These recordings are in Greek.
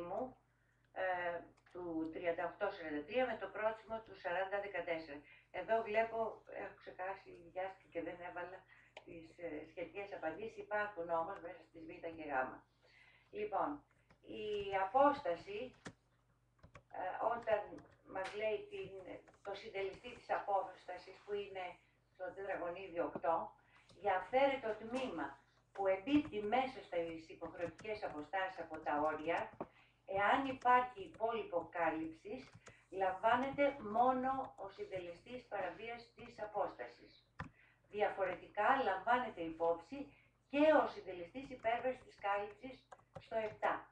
μου του 38-43 με το πρόστιμο του 40-14. Εδώ βλέπω, έχω ξεχάσει, βιάστηκα και δεν έβαλα τις σχετικές απαντήσεις, υπάρχουν όμως μέσα στις Β και Γ. Λοιπόν, η απόσταση, όταν μας λέει το συντελεστή της απόστασης που είναι στο τετραγωνίδι 8, για αυθαίρετο τμήμα που εμπίπτει μέσα στις υποχρεωτικές αποστάσεις από τα όρια, εάν υπάρχει υπόλοιπο κάλυψης, λαμβάνεται μόνο ο συντελεστής παραβίασης της απόστασης. Διαφορετικά λαμβάνεται υπόψη και ο συντελεστής υπέρβασης της κάλυψης στο 7.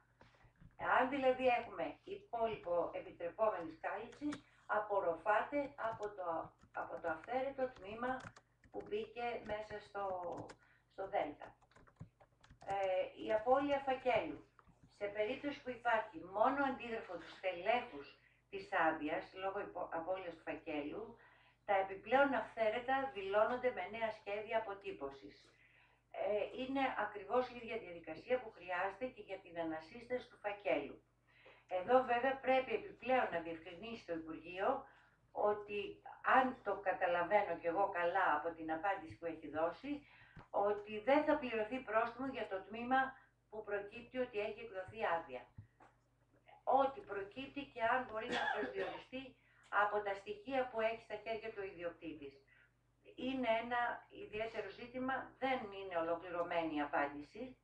Αν δηλαδή έχουμε υπόλοιπο επιτρεπόμενης κάλυψης, απορροφάται από το αυθαίρετο τμήμα που μπήκε μέσα στο δέλτα. Η απώλεια φακέλου. Σε περίπτωση που υπάρχει μόνο αντίγραφο του στελέχους της άδειας, λόγω απώλειας του φακέλου, τα επιπλέον αυθαίρετα δηλώνονται με νέα σχέδια αποτύπωσης. Είναι ακριβώς η ίδια διαδικασία που χρειάζεται και για την ανασύσταση του φακέλου. Εδώ βέβαια πρέπει επιπλέον να διευκρινίσει το Υπουργείο ότι, αν το καταλαβαίνω και εγώ καλά από την απάντηση που έχει δώσει, ότι δεν θα πληρωθεί πρόστιμο για το τμήμα που προκύπτει ότι έχει εκδοθεί άδεια. Ό,τι προκύπτει και αν μπορεί να προσδιοριστεί από τα στοιχεία που έχει στα χέρια του ιδιοκτήτης. Είναι ένα ιδιαίτερο ζήτημα, δεν είναι ολοκληρωμένη η απάντηση.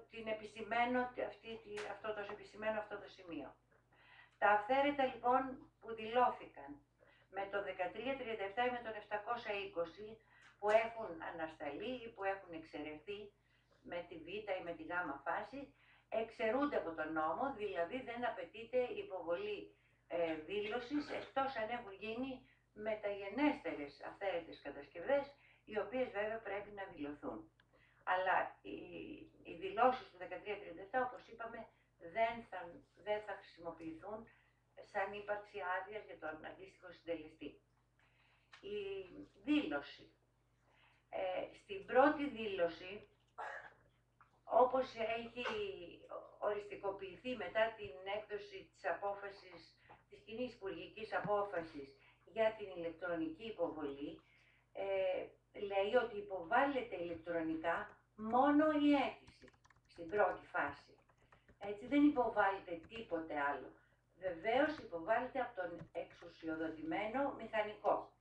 Την επισημαίνω, αυτό το σημείο. Τα αυθαίρετα λοιπόν που δηλώθηκαν με το 1337 ή με τον 720 που έχουν ανασταλεί ή που έχουν εξαιρεθεί με τη Β ή με τη Γ φάση, εξαιρούνται από τον νόμο, δηλαδή δεν απαιτείται η υποβολή δήλωσης, εκτός αν έχουν γίνει μεταγενέστερες αυθαίρετες κατασκευές, οι οποίες βέβαια πρέπει να δηλωθούν. Αλλά οι δηλώσεις του 1337, όπως είπαμε, δεν θα χρησιμοποιηθούν σαν ύπαρξη άδειας για τον αντίστοιχο συντελεστή. Η δήλωση. Στην πρώτη δήλωση, όπως έχει οριστικοποιηθεί μετά την έκδοση της απόφασης, της κοινής υπουργικής απόφασης για την ηλεκτρονική υποβολή, λέει ότι υποβάλλεται ηλεκτρονικά μόνο η αίτηση στην πρώτη φάση. Έτσι δεν υποβάλλεται τίποτε άλλο. Βεβαίως υποβάλλεται από τον εξουσιοδοτημένο μηχανικό.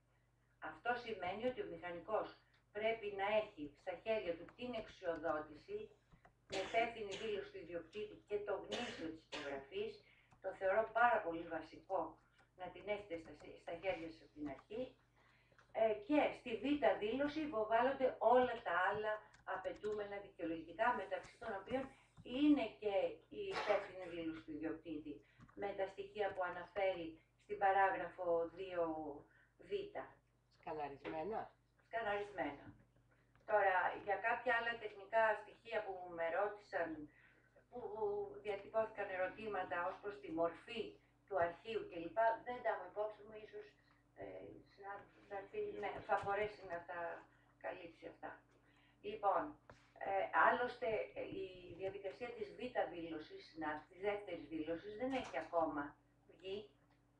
Αυτό σημαίνει ότι ο μηχανικός πρέπει να έχει στα χέρια του την εξουσιοδότηση, με υπεύθυνη δήλωση του ιδιοκτήτη και το γνήσιο της υπογραφής. Το θεωρώ πάρα πολύ βασικό να την έχετε στα χέρια σας από την αρχή. Και στη Β δήλωση υποβάλλονται όλα τα άλλα απαιτούμενα δικαιολογητικά, μεταξύ των οποίων είναι και η υπεύθυνη δήλωση του ιδιοκτήτη με τα στοιχεία που αναφέρει στην παράγραφο 2β. Σκαναρισμένα. Σκαναρισμένα. Τώρα, για κάποια άλλα τεχνικά στοιχεία που με ρώτησαν, που διατυπώθηκαν ερωτήματα ως προς τη μορφή του αρχείου κλπ, δεν τα μου υπόψη μου, ίσως θα μπορέσει να τα καλύψει αυτά. Λοιπόν, άλλωστε η διαδικασία της Β δήλωσης, της δεύτερης δήλωσης, δεν έχει ακόμα βγει.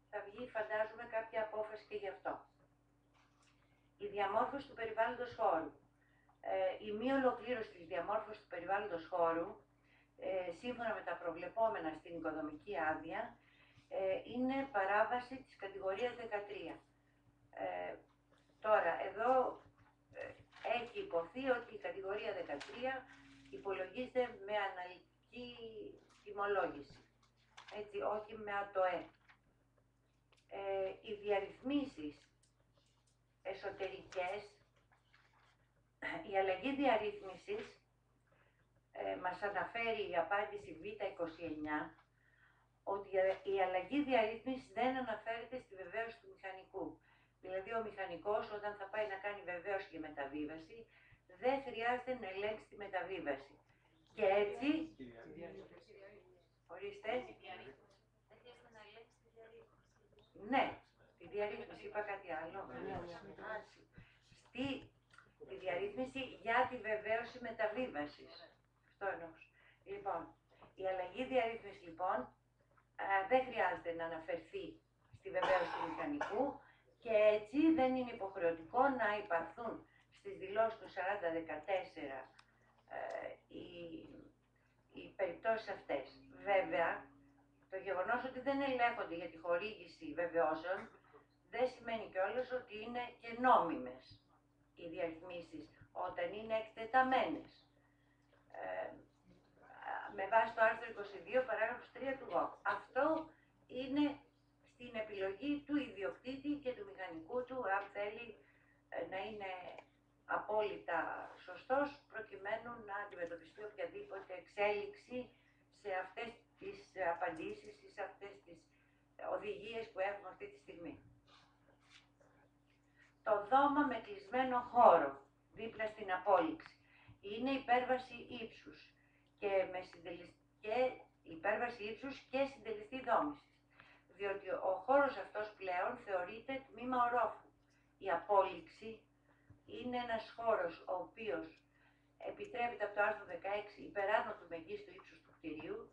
Θα βγει, φαντάζομαι, κάποια απόφαση και γι' αυτό. Η διαμόρφωση του περιβάλλοντος χώρου. Η μη ολοκλήρωση της διαμόρφωσης του περιβάλλοντος χώρου, σύμφωνα με τα προβλεπόμενα στην οικοδομική άδεια, είναι παράβαση της κατηγορίας 13. Τώρα, εδώ έχει υποθεί ότι η κατηγορία 13 υπολογίζεται με αναλυτική τιμολόγηση, έτσι, όχι με ατοέ. Οι διαρρυθμίσεις εσωτερικές, η αλλαγή διαρρύθμισης, μας αναφέρει η απάντηση Β29, ότι η αλλαγή διαρρύθμισης δεν αναφέρεται στη βεβαίωση του μηχανικού. Δηλαδή ο μηχανικός, όταν θα πάει να κάνει βεβαίωση και μεταβίβαση, δεν χρειάζεται να ελέγξει τη μεταβίβαση. Και έτσι... Ορίστε. Δεν χρειάζεται να ελέγξει τη διαρρύθμιση. Ναι, τη διαρρύθμιση, είπα κάτι άλλο. Τη διαρρύθμιση για τη βεβαίωση μεταβίβασης. Αυτό εννοούσα. Λοιπόν, Η αλλαγή διαρρύθμισης λοιπόν δεν χρειάζεται να αναφερθεί στη βεβαίωση του μηχανικού και έτσι δεν είναι υποχρεωτικό να υπαρθούν στις δηλώσεις του 4014 οι περιπτώσεις αυτές. Βέβαια, το γεγονός ότι δεν ελέγχονται για τη χορήγηση βεβαιώσεων δεν σημαίνει κιόλας ότι είναι και νόμιμες οι διαρρυθμίσεις όταν είναι εκτεταμένες. Με βάση το άρθρο 22 παράγραφος 3 του ΓΟΚ. Αυτό είναι στην επιλογή του ιδιοκτήτη και του μηχανικού του, αν θέλει να είναι απόλυτα σωστός, προκειμένου να αντιμετωπιστεί οποιαδήποτε εξέλιξη σε αυτές τις απαντήσεις ή σε αυτές τις οδηγίες που έχουμε αυτή τη στιγμή. Το δώμα με κλεισμένο χώρο, δίπλα στην απόλυξη, είναι υπέρβαση ύψους και υπέρβαση ύψους και συντελεστή δόμησης, διότι ο χώρος αυτός πλέον θεωρείται τμήμα ορόφου. Η απόλυξη είναι ένας χώρος ο οποίος επιτρέπεται από το άρθρο 16 υπεράνω του μεγίστου ύψους του κτηρίου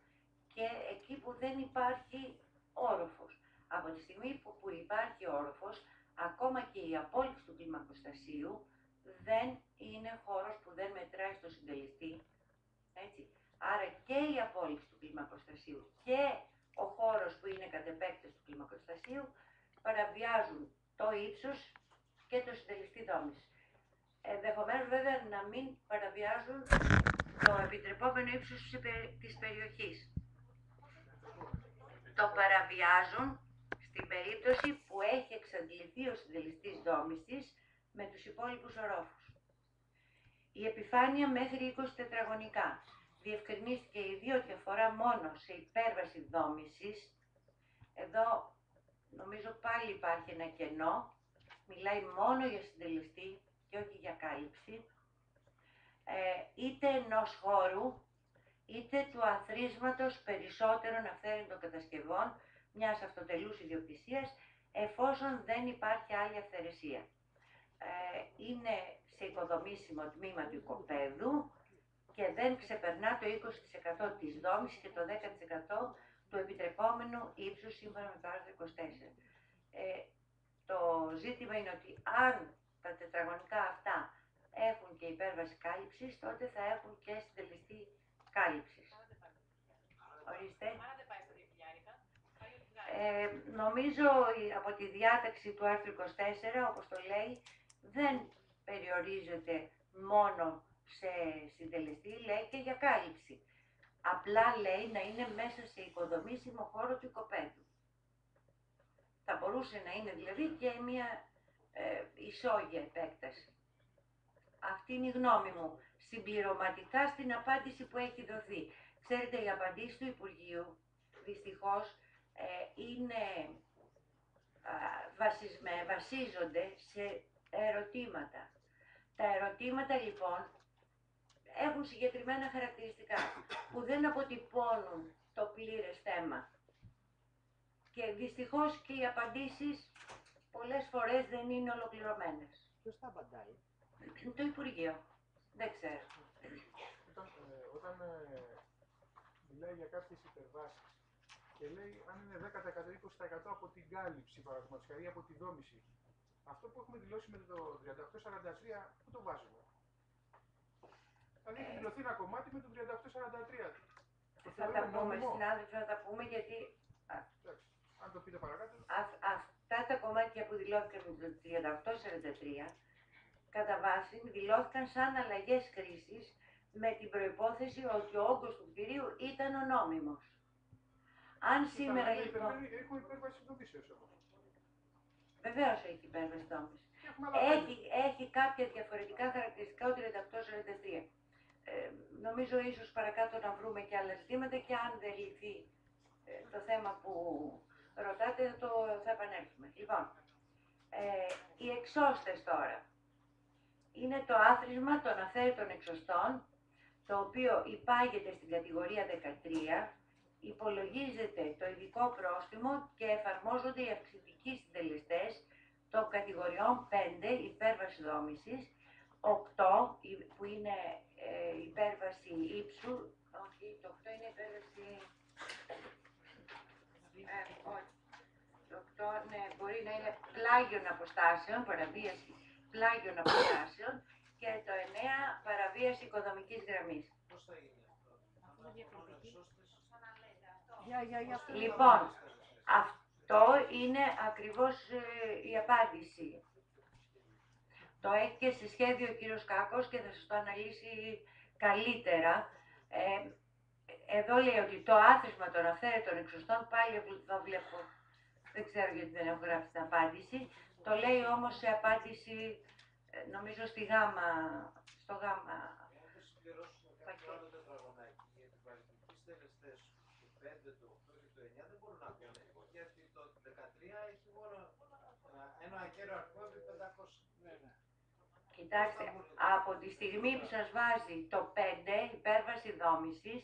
και εκεί που δεν υπάρχει όροφος. Από τη στιγμή που υπάρχει όροφος, ακόμα και η απόλυξη του κλιμακοστασίου δεν είναι χώρος που δεν μετράει στο συντελεστή, έτσι. Άρα και η απόλυξη του κλιμακοστασίου και ο χώρος που είναι κατ' επέκταση του κλιμακοστασίου παραβιάζουν το ύψος και το συντελεστή δόμησης. Ενδεχομένως βέβαια να μην παραβιάζουν το επιτρεπόμενο ύψος της περιοχής. Το παραβιάζουν στην περίπτωση που έχει εξαντληθεί ο συντελεστής δόμησης με τους υπόλοιπους ορόφους. Η επιφάνεια μέχρι 20 τετραγωνικά. Διευκρινίστηκε ήδη ότι αφορά μόνο σε υπέρβαση δόμησης. Εδώ νομίζω πάλι υπάρχει ένα κενό. Μιλάει μόνο για συντελεστή και όχι για κάλυψη. Είτε ενός χώρου, είτε του αθροίσματος περισσότερων αυθαίρετων κατασκευών μιας αυτοτελούς ιδιοκτησίας, εφόσον δεν υπάρχει άλλη αυθαιρεσία. Είναι σε οικοδομήσιμο τμήμα του οικοπαίδου και δεν ξεπερνά το 20% της δόμησης και το 10% του επιτρεπόμενου ύψους σύμφωνα με το άρθρο 24. Το ζήτημα είναι ότι αν τα τετραγωνικά αυτά έχουν και υπέρβαση κάλυψης, τότε θα έχουν και συντελεστή κάλυψης. Ορίστε. Νομίζω από τη διάταξη του άρθρου 24, όπως το λέει, δεν περιορίζεται μόνο σε συντελεστή, λέει και για κάλυψη. Απλά λέει να είναι μέσα σε οικοδομήσιμο χώρο του οικοπαίδου. Θα μπορούσε να είναι δηλαδή και μια ισόγεια επέκταση. Αυτή είναι η γνώμη μου, συμπληρωματικά στην απάντηση που έχει δοθεί. Ξέρετε, οι απαντήσεις του Υπουργείου δυστυχώς βασίζονται σε ερωτήματα. Τα ερωτήματα λοιπόν έχουν συγκεκριμένα χαρακτηριστικά που δεν αποτυπώνουν το πλήρες θέμα. Και δυστυχώς και οι απαντήσεις πολλές φορές δεν είναι ολοκληρωμένες. Ποιος τα απαντάει? Το Υπουργείο. Δεν ξέρω. Όταν μιλάει για κάποιες υπερβάσεις και λέει αν είναι 10% 20% από την κάλυψη, παραδείγματος χάρη, από τη δόμηση, αυτό που έχουμε δηλώσει με το 3843, πού το βάζουμε? Δηλαδή έχει δηλωθεί ένα κομμάτι με το 3843. Θα τα πούμε, συνάδελφοι, θα τα πούμε γιατί... Εντάξει, αν το πείτε παρακάτω. Αυτά τα κομμάτια που δηλώθηκαν με το 3843, κατά βάση δηλώθηκαν σαν αλλαγές χρήσης με την προϋπόθεση ότι ο όγκος του κτηρίου ήταν ο νόμιμος. Αν σήμερα λοιπόν... Έχουμε υπέρβαση δόμησης όμως. Βεβαίως έχει υπέρβαση δόμησης. Έχει κάποια διαφορετικά χαρακτηριστικά ο 3843. Νομίζω ίσως παρακάτω να βρούμε και άλλα ζητήματα και αν δεν λυθεί το θέμα που ρωτάτε θα επανέλθουμε. Λοιπόν, οι εξώστες τώρα. Είναι το άθροισμα των αθαίρετων εξωστών, το οποίο υπάγεται στην κατηγορία 13, υπολογίζεται το ειδικό πρόστιμο και εφαρμόζονται οι αυξητικοί συντελεστές των κατηγοριών 5, υπέρβαση δόμησης, 8, που είναι υπέρβαση ύψου, όχι όχι, το 8 είναι υπέρβαση. Όχι. Το 8 ναι, μπορεί να είναι πλάγιων αποστάσεων, παραβίαση πλάγιων αποστάσεων και το 9 παραβίαση οικοδομικής γραμμής. Πώς θα γίνει αυτό? Αυτό είναι διακριτική. Αυτό να λέτε, αυτό. Λοιπόν, αυτό είναι ακριβώς η απάντηση. Το έχει και σε σχέδιο ο κύριος Κάκος και θα σας το αναλύσει καλύτερα. Εδώ λέει ότι το άθροισμα των αυθαίρετων εξωστών, πάλι εδώ βλέπω, δεν ξέρω γιατί δεν έχω γράψει την απάντηση, το λέει όμως σε απάντηση, νομίζω στο γάμα. Αν δεν συμπληρώσουμε κάποιο άλλο τετραγωνάκι για τους βαρυτικούς τελεστές του 5, του 8 και του 9 δεν μπορούν να πούνε, γιατί το 13 έχει μόνο ένα ακέραιο αριθμό επί 500. Κοιτάξτε, από τη στιγμή που σας βάζει το 5, υπέρβαση δόμησης,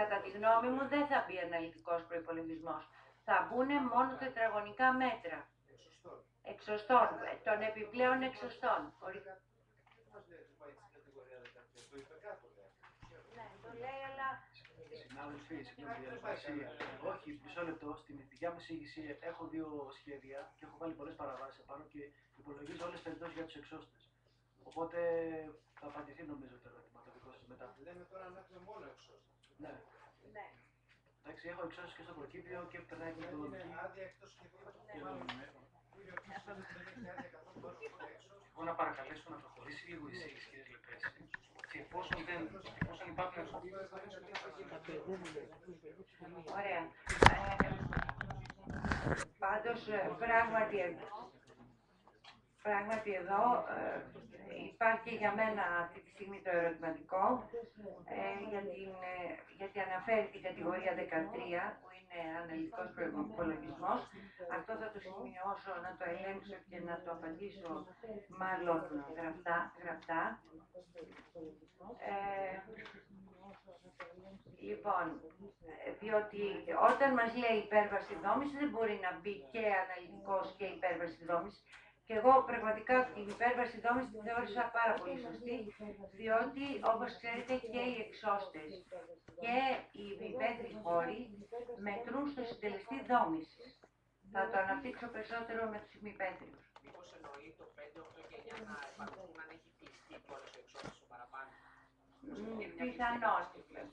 κατά τη γνώμη μου δεν θα μπει αναλυτικός προϋπολογισμός. Θα μπουν μόνο τετραγωνικά μέτρα. Εξωστών, των επιπλέον εξωστών. Μας λέει ότι πάει στην κατηγορία 13, το είπε κάτω λέει. Ναι, το λέει, αλλά Συνάδελφοι, συγγνώμη για διαδικασία. Όχι, μισό λεπτό. Στην δικιά μου εισήγηση έχω 2 σχέδια και έχω βάλει πολλές παραβάσεις επάνω και υπολογίζω όλες τις περιπτώσεις για τους εξώστες. Οπότε θα απαντηθεί νομίζω το ερώτημα το δικό σας μετά. Λέμε τώρα να έχουμε μόνο εξώστα. Ναι. ναι. Εντάξει, έχω εξώσεις και στο προκύπιο και περνάει και το Είναι δοκί. άδεια εκτός σχεδίου. Κύριε, ποιος δεν έχει άδεια καθόλου πάνω από το έξω. Εγώ να παρακαλέσω να προχωρήσει λίγο η εισήγηση, κύριε Λεπέση. Και εφόσον υπάρχουν Ωραία. Πάντως, πράγματι εδώ υπάρχει και για μένα αυτή τη στιγμή το ερωτηματικό, γιατί αναφέρει την κατηγορία 13, που είναι αναλυτικός προϋπολογισμός. Αυτό θα το σημειώσω, να το ελέγξω και να το απαντήσω μάλλον γραπτά. Λοιπόν, διότι όταν μας λέει υπέρβαση δόμησης δεν μπορεί να μπει και αναλυτικός και υπέρβαση δόμησης. Και εγώ πραγματικά την υπέρβαση δόμησης τη θεώρησα πάρα πολύ σωστή, διότι όπως ξέρετε και οι εξώστες και οι υπαίθριοι χώροι μετρούν στο συντελεστή δόμησης. Θα το αναπτύξω περισσότερο με τους υπαίθριους. Μήπως εννοεί το 5, 8 και 9 να επαναληφθούν αν έχει πιστεί όλες οι εξώσεις του παραπάνω.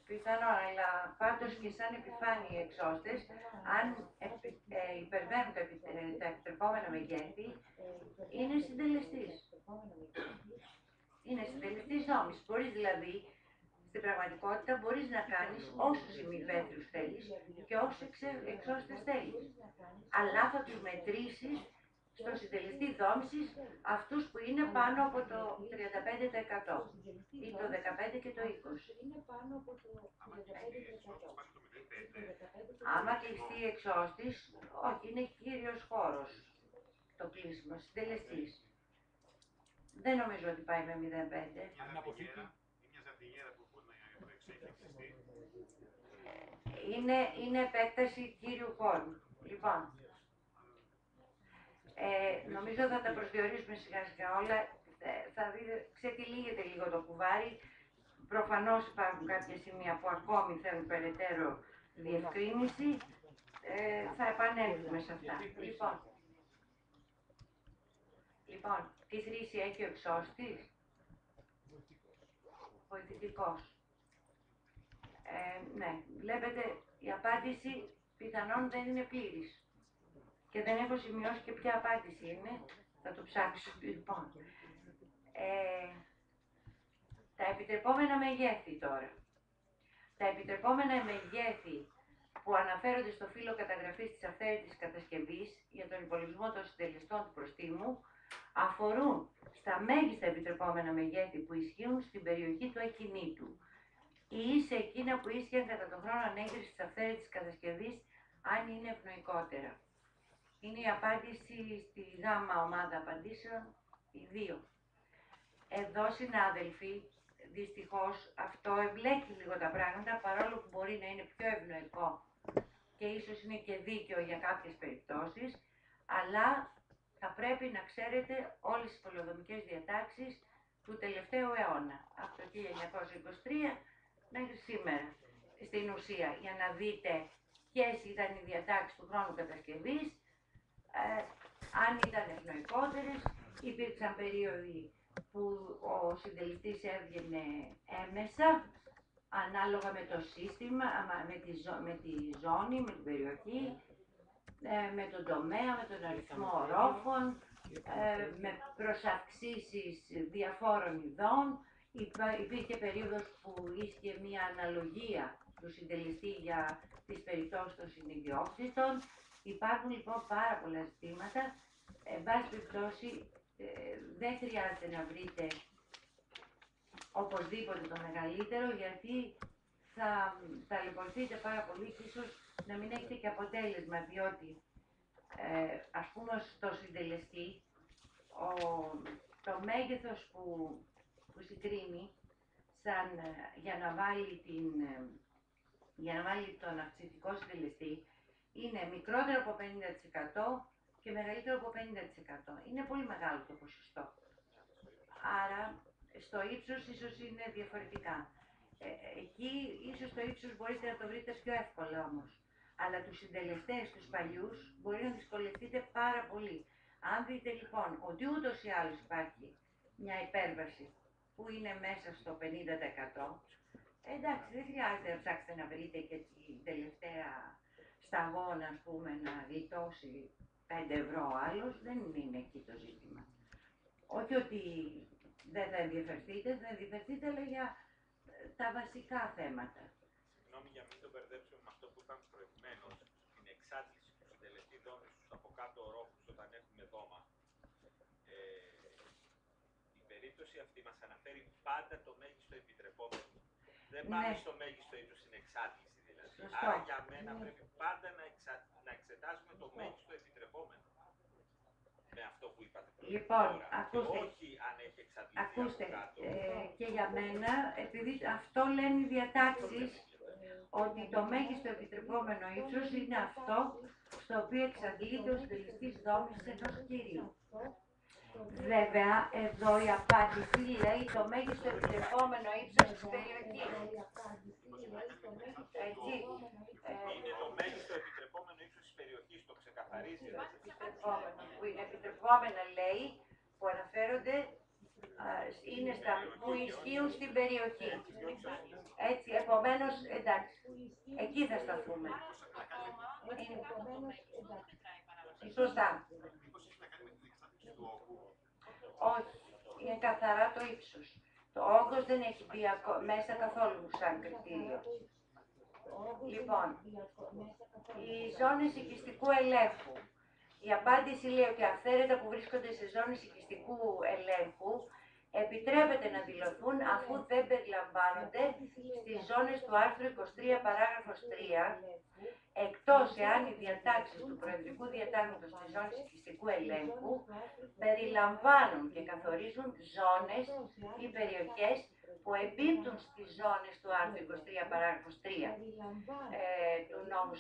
Πιθανόν, αλλά πάντως και σαν επιφάνεια οι εξώστες, αν υπερβαίνουν τα επιτρεπόμενα μεγέθη, είναι συντελεστής. Είναι συντελεστής δόμησης. Μπορείς δηλαδή, στην πραγματικότητα, μπορείς να κάνεις όσους ημιπέθριους θέλεις και όσους εξώστες θέλεις. Αλλά θα τους μετρήσεις στο συντελεστή δόμησης αυτούς που είναι πάνω από το 35% ή το 15% και το 20%. Άμα κλειστεί η εξώστης, όχι, είναι κύριος χώρος το κλείσιμο, συντελεστής. Δεν νομίζω ότι πάει με 0,5. Είναι επέκταση κύριου χώρου. Λοιπόν, νομίζω θα τα προσδιορίσουμε σιγά σιγά όλα. Θα δείτε, ξετυλίγεται λίγο το κουβάρι. Προφανώς υπάρχουν κάποια σημεία που ακόμη θέλουν περαιτέρω διευκρίνηση. Θα επανέλθουμε σε αυτά. Λοιπόν, τι χρήση έχει ο εξώστης? Βοηθητικός. Ναι, βλέπετε η απάντηση πιθανόν δεν είναι πλήρης. Και δεν έχω σημειώσει και ποια απάντηση είναι. Θα το ψάξω. Λοιπόν, τα επιτρεπόμενα μεγέθη τώρα. Τα επιτρεπόμενα μεγέθη που αναφέρονται στο φύλλο καταγραφής της αυθαίρετης κατασκευής για τον υπολογισμό των συντελεστών του προστίμου αφορούν στα μέγιστα επιτρεπόμενα μεγέθη που ισχύουν στην περιοχή του ακινήτου ή σε εκείνα που ίσχυαν κατά τον χρόνο ανέγκρισης της αυθαίρετης κατασκευής αν είναι ευνοϊκότερα. Είναι η απάντηση στη γάμα ομάδα απαντήσεων, οι 2. Εδώ, συνάδελφοι, δυστυχώς αυτό εμπλέκει λίγο τα πράγματα, παρόλο που μπορεί να είναι πιο ευνοϊκό και ίσως είναι και δίκαιο για κάποιες περιπτώσεις, αλλά θα πρέπει να ξέρετε όλες τις πολεοδομικές διατάξεις του τελευταίου αιώνα, από το 1923 μέχρι σήμερα. στην ουσία, για να δείτε ποιες ήταν οι διατάξεις του χρόνου κατασκευής, αν ήταν ευνοϊκότερες. Υπήρξαν περίοδοι που ο συντελεστής έβγαινε έμεσα, ανάλογα με το σύστημα, με τη ζώνη, με την περιοχή, με τον τομέα, με τον αριθμό ορόφων, με προσαυξήσεις διαφόρων ειδών. Υπήρχε περίοδος που ίσχυε μια αναλογία του συντελεστή για τις περιπτώσεις των συνειδιόκτητων. Υπάρχουν λοιπόν πάρα πολλά ζητήματα. Εν πάση περιπτώσει, δεν χρειάζεται να βρείτε οπωσδήποτε το μεγαλύτερο, γιατί θα ταλαιπωρηθείτε πάρα πολύ και ίσως να μην έχετε και αποτέλεσμα, διότι ας πούμε στο συντελεστή το μέγεθος που συγκρίνει για να βάλει τον αυξητικό συντελεστή είναι μικρότερο από 50% και μεγαλύτερο από 50%. Είναι πολύ μεγάλο το ποσοστό. Άρα στο ύψος ίσως είναι διαφορετικά. Εκεί ίσως το ύψος μπορείτε να το βρείτε πιο εύκολα όμως. Αλλά τους συντελεστές, τους παλιούς, μπορεί να δυσκολευτείτε πάρα πολύ. Αν δείτε λοιπόν ότι ούτως ή άλλως υπάρχει μια υπέρβαση που είναι μέσα στο 50%, εντάξει, δεν χρειάζεται να ψάξετε να βρείτε και την τελευταία σταγόνα, ας πούμε, να γλιτώσει 5 ευρώ ο άλλος, δεν είναι εκεί το ζήτημα. Όχι ότι δεν θα ενδιαφερθείτε, αλλά για τα βασικά θέματα. Συγγνώμη για μην το μπερδέψουμε με αυτό που είπαμε προηγουμένως, την εξάντληση του συντελεστή δόμησης από κάτω ορόφους όταν έχουμε δώμα. Η περίπτωση αυτή μας αναφέρει πάντα το μέγιστο επιτρεπόμενο. Δεν πάμε στο μέγιστο ύψος στην εξάντληση δηλαδή. Σωστό. Άρα για μένα πρέπει πάντα να εξετάσουμε το μέγιστο επιτρεπόμενο. Με αυτό που είπατε Λοιπόν, τώρα. ακούστε, Και όχι αν έχει εξαντληθεί από κάτω. και για μένα, επειδή αυτό λένε οι διατάξεις, ότι το μέγιστο επιτρεπόμενο ύψος είναι αυτό στο οποίο εξαντλείται ο συντελεστής δόμησης ενός κτηρίου. Βέβαια, εδώ η απάντηση λέει το μέγιστο επιτρεπόμενο ύψος της περιοχής. Έτσι. Είναι το μέγιστο επιτρεπόμενο ύψος της περιοχής, το ξεκαθαρίζει. Που είναι επιτρεπόμενα, λέει, που αναφέρονται, είναι στα που ισχύουν στην περιοχή. Έτσι, επομένως, εντάξει, εκεί θα σταθούμε. Σωστά. Όχι, είναι καθαρά το ύψος. Το όγκος δεν έχει μπει μέσα καθόλου σαν κριτήριο. Λοιπόν, οι ζώνες οικιστικού ελέγχου. Η απάντηση λέει ότι αυθαίρετα που βρίσκονται σε ζώνες οικιστικού ελέγχου επιτρέπεται να δηλωθούν αφού δεν περιλαμβάνονται στις ζώνες του άρθρου 23 παράγραφος 3, εκτός εάν οι διατάξεις του Προεδρικού Διατάγματος της ζώνης οικιστικού ελέγχου περιλαμβάνουν και καθορίζουν ζώνες ή περιοχές που εμπίπτουν στις ζώνες του άρθρου 23 παράγραφος 3 του νόμου 4014.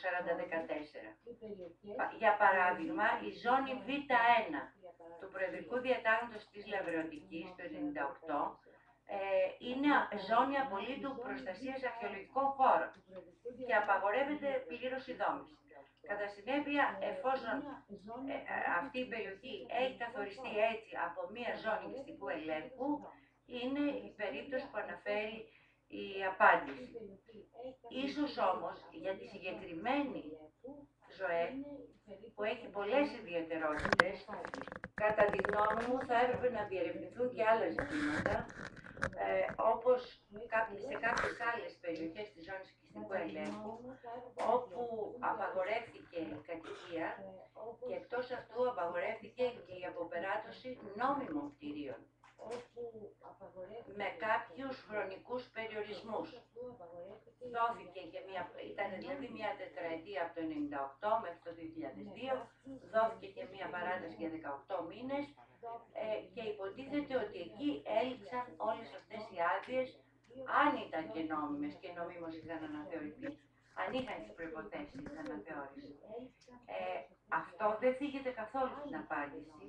Για παράδειγμα, η ζώνη Β1 του Προεδρικού Διατάγματος της Λαβρεωτικής του 1998 είναι ζώνη απολύτου προστασίας αρχαιολογικών χώρων και απαγορεύεται πλήρως η δόμηση. Κατά συνέπεια, εφόσον αυτή η περιοχή έχει καθοριστεί έτσι από μία ζώνη οικιστικού ελέγχου, είναι η περίπτωση που αναφέρει η απάντηση. Ίσως όμως για τη συγκεκριμένη ΖΟΕ, που έχει πολλές ιδιαιτερότητες, κατά τη γνώμη μου θα έπρεπε να διερευνηθούν και άλλα ζητήματα, όπως σε κάποιες άλλες περιοχές της ζώνης οικιστικού ελέγχου, όπου απαγορεύτηκε η κατοικία και εκτός αυτού απαγορεύτηκε και η αποπεράτωση νόμιμων κτηρίων, με κάποιους χρονικούς περιορισμούς. Δόθηκε και ήταν δηλαδή μια τετραετία από το 1998 μέχρι το 2002, δόθηκε και μια παράταση για 18 μήνες και υποτίθεται ότι εκεί έληξαν όλες αυτές οι άδειες, αν ήταν και νόμιμες και νομίμως είχαν αναθεωρηθεί, αν είχαν τις προϋποθέσεις της αναθεώρησης. Αυτό δεν θίγεται καθόλου στην απάντηση,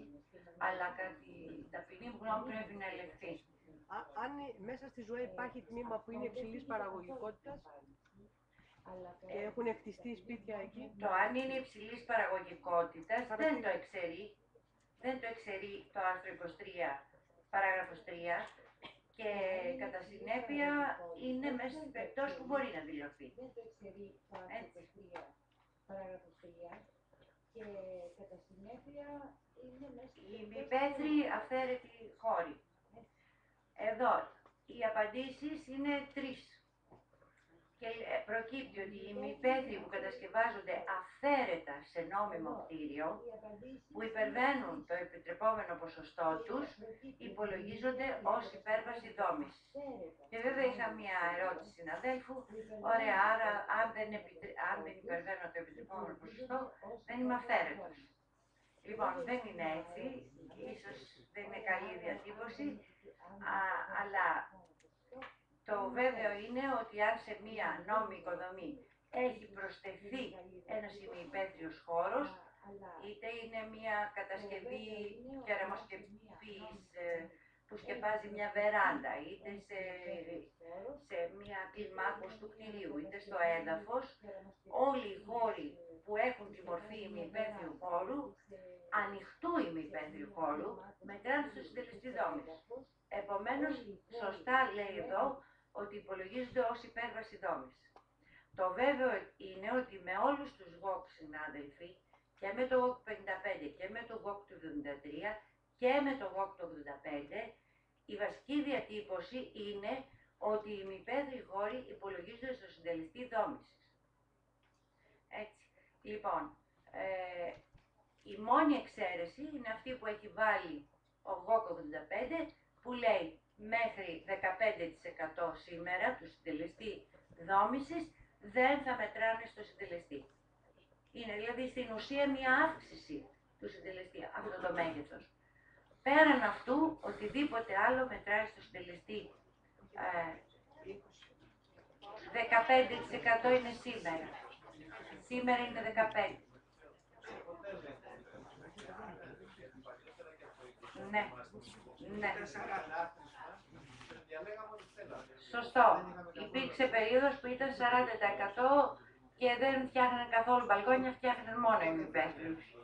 αλλά κατά την ταπεινή μου γνώμη πρέπει να ελεγχθεί. Αν μέσα στη ζωή υπάρχει τμήμα που είναι υψηλής παραγωγικότητας. Έχουν χτιστεί σπίτια εκεί. Το αν είναι υψηλής παραγωγικότητας δεν το εξαιρεί το άρθρο 23, παράγραφος 3 και κατά συνέπεια είναι μέσα στις περιπτώσεις που μπορεί να δηλωθεί. Οι ημιπέθροι αυθαίρετοι χώροι. Εδώ οι απαντήσεις είναι 3. Και προκύπτει ότι οι ημιπέθροι που κατασκευάζονται αυθαίρετα σε νόμιμο κτίριο, που υπερβαίνουν το επιτρεπόμενο ποσοστό τους, υπολογίζονται ως υπέρβαση δόμησης. Και βέβαια είχα μια ερώτηση συναδέλφου, ωραία, άρα αν δεν υπερβαίνω το επιτρεπόμενο ποσοστό, δεν είμαι αυθαίρετος. Λοιπόν, δεν είναι έτσι, ίσως δεν είναι καλή διατύπωση, αλλά το βέβαιο είναι ότι αν σε μία νόμιμη οικοδομή έχει προσθεθεί ένας ημιυπαίθριος χώρος, είτε είναι μία κατασκευή κεραμοσκεπής που σκεπάζει μια βεράντα, είτε σε μία κλιμάκωση του κτηρίου, είτε στο έδαφος, όλοι οι χώροι που έχουν τη μορφή ημιυπαίθριου χώρου, ανοιχτού ημιυπαίθριου χώρου, μετράνε στο συντελεστή δόμησης. Επομένως, σωστά λέει εδώ ότι υπολογίζονται ως υπέρβαση δόμησης. Το βέβαιο είναι ότι με όλους τους ΓΟΚ, συνάδελφοι, και με το ΓΟΚ 55 και με το ΓΟΚ του 73 και με το ΓΟΚ του 85, η βασική διατύπωση είναι ότι οι ημιπέθριοι χώροι υπολογίζονται στο συντελεστή δόμησης. Έτσι. Λοιπόν, η μόνη εξαίρεση είναι αυτή που έχει βάλει ο ΓΟΚ 85, που λέει μέχρι 15% σήμερα του συντελεστή δόμησης δεν θα μετράνε στο συντελεστή. Είναι δηλαδή στην ουσία μια αύξηση του συντελεστή αυτό το μέγεθος. Πέραν αυτού, οτιδήποτε άλλο μετράει στο συντελεστή. 15% είναι σήμερα. Σήμερα είναι 15%. Ναι. Ναι. Σωστό. Υπήρξε περίοδος που ήταν 40% και δεν φτιάχναν καθόλου μπαλκόνια, φτιάχναν μόνο ημιπέθριους.